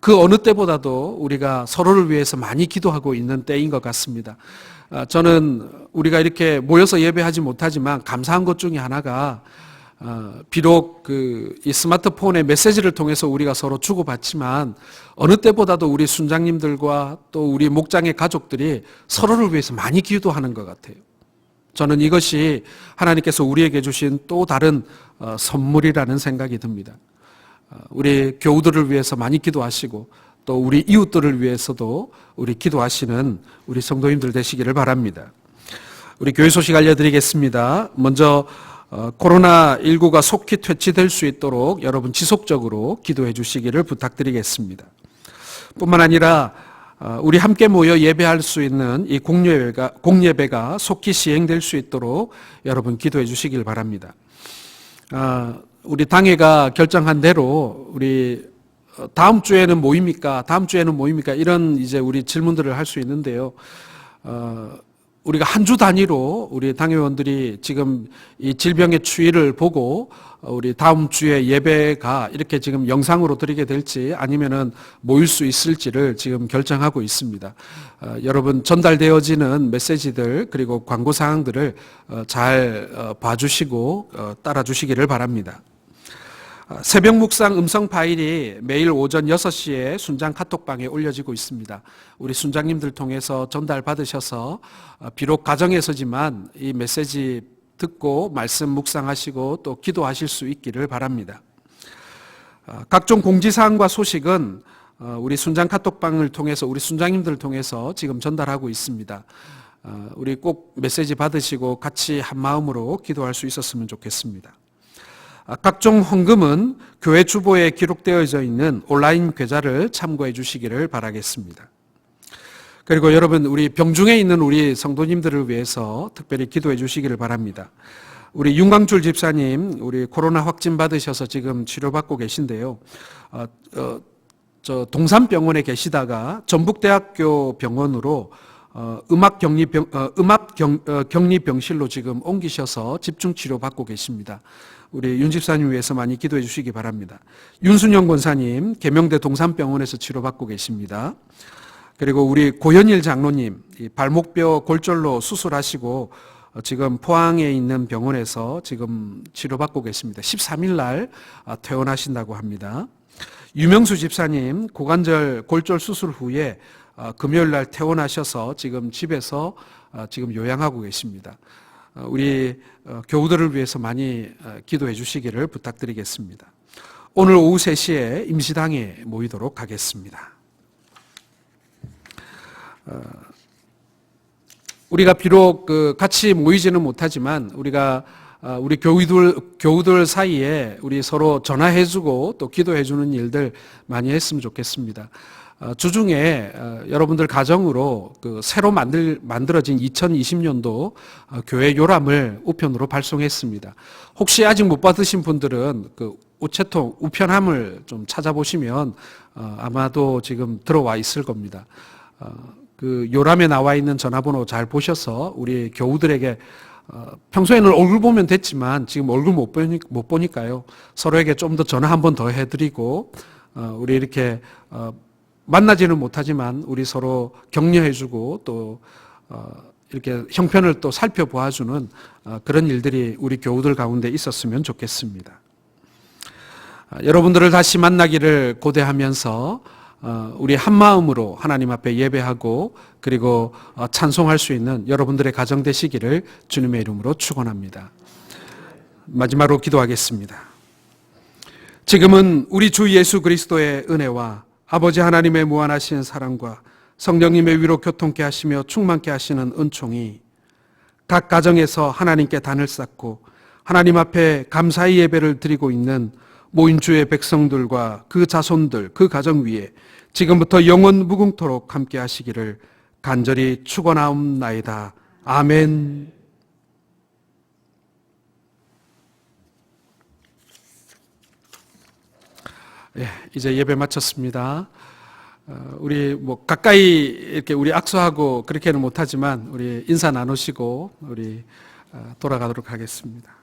그 어느 때보다도 우리가 서로를 위해서 많이 기도하고 있는 때인 것 같습니다. 저는 우리가 이렇게 모여서 예배하지 못하지만 감사한 것 중에 하나가 비록 이 스마트폰의 메시지를 통해서 우리가 서로 주고받지만 어느 때보다도 우리 순장님들과 또 우리 목장의 가족들이 서로를 위해서 많이 기도하는 것 같아요. 저는 이것이 하나님께서 우리에게 주신 또 다른 선물이라는 생각이 듭니다. 우리 교우들을 위해서 많이 기도하시고 또 우리 이웃들을 위해서도 우리 기도하시는 우리 성도님들 되시기를 바랍니다. 우리 교회 소식 알려드리겠습니다. 먼저 코로나19가 속히 퇴치될 수 있도록 여러분 지속적으로 기도해 주시기를 부탁드리겠습니다. 뿐만 아니라 우리 함께 모여 예배할 수 있는 이 공예배가 속히 시행될 수 있도록 여러분 기도해 주시길 바랍니다. 우리 당회가 결정한 대로 우리 다음 주에는 모입니까? 다음 주에는 모입니까? 이런 이제 우리 질문들을 할 수 있는데요. 우리가 한 주 단위로 우리 당회원들이 지금 이 질병의 추이를 보고 우리 다음 주에 예배가 이렇게 지금 영상으로 드리게 될지 아니면은 모일 수 있을지를 지금 결정하고 있습니다. 여러분 전달되어지는 메시지들 그리고 광고 사항들을 잘 봐주시고 따라주시기를 바랍니다. 새벽 묵상 음성 파일이 매일 오전 6시에 순장 카톡방에 올려지고 있습니다. 우리 순장님들 통해서 전달 받으셔서 비록 가정에서지만 이 메시지 듣고 말씀 묵상하시고 또 기도하실 수 있기를 바랍니다. 각종 공지사항과 소식은 우리 순장 카톡방을 통해서 우리 순장님들을 통해서 지금 전달하고 있습니다. 우리 꼭 메시지 받으시고 같이 한 마음으로 기도할 수 있었으면 좋겠습니다. 각종 헌금은 교회 주보에 기록되어져 있는 온라인 계좌를 참고해 주시기를 바라겠습니다. 그리고 여러분 우리 병중에 있는 우리 성도님들을 위해서 특별히 기도해 주시기를 바랍니다. 우리 윤광줄 집사님 우리 코로나 확진 받으셔서 지금 치료받고 계신데요. 저 동산병원에 계시다가 전북대학교 병원으로 음압격리병실로 지금 옮기셔서 집중치료 받고 계십니다. 우리 윤 집사님 위해서 많이 기도해 주시기 바랍니다. 윤순영 권사님 계명대 동산병원에서 치료받고 계십니다. 그리고 우리 고현일 장로님 발목뼈 골절로 수술하시고 지금 포항에 있는 병원에서 지금 치료받고 계십니다. 13일 날 퇴원하신다고 합니다. 유명수 집사님 고관절 골절 수술 후에 금요일 날 퇴원하셔서 지금 집에서 지금 요양하고 계십니다. 우리 교우들을 위해서 많이 기도해 주시기를 부탁드리겠습니다. 오늘 오후 3시에 임시당에 모이도록 하겠습니다. 우리가 비록 같이 모이지는 못하지만 우리 교우들 사이에 우리 서로 전화해주고 또 기도해주는 일들 많이 했으면 좋겠습니다. 주중에 여러분들 가정으로 새로 만들어진 2020년도 교회 요람을 우편으로 발송했습니다. 혹시 아직 못 받으신 분들은 우체통 우편함을 좀 찾아보시면 아마도 지금 들어와 있을 겁니다. 요람에 나와 있는 전화번호 잘 보셔서 우리 교우들에게 평소에는 얼굴 보면 됐지만 지금 얼굴 못 보니까요. 서로에게 좀 더 전화 한 번 더 해드리고 우리 이렇게 만나지는 못하지만 우리 서로 격려해주고 또 이렇게 형편을 또 살펴보아주는 그런 일들이 우리 교우들 가운데 있었으면 좋겠습니다. 여러분들을 다시 만나기를 고대하면서 우리 한 마음으로 하나님 앞에 예배하고 그리고 찬송할 수 있는 여러분들의 가정 되시기를 주님의 이름으로 축원합니다. 마지막으로 기도하겠습니다. 지금은 우리 주 예수 그리스도의 은혜와 아버지 하나님의 무한하신 사랑과 성령님의 위로 교통케 하시며 충만케 하시는 은총이 각 가정에서 하나님께 단을 쌓고 하나님 앞에 감사의 예배를 드리고 있는 모인 주의 백성들과 그 자손들, 그 가정 위에 지금부터 영원 무궁토록 함께 하시기를 간절히 축원하옵나이다. 아멘. 예, 이제 예배 마쳤습니다. 우리 가까이 이렇게 우리 악수하고 그렇게는 못하지만 우리 인사 나누시고 우리 돌아가도록 하겠습니다.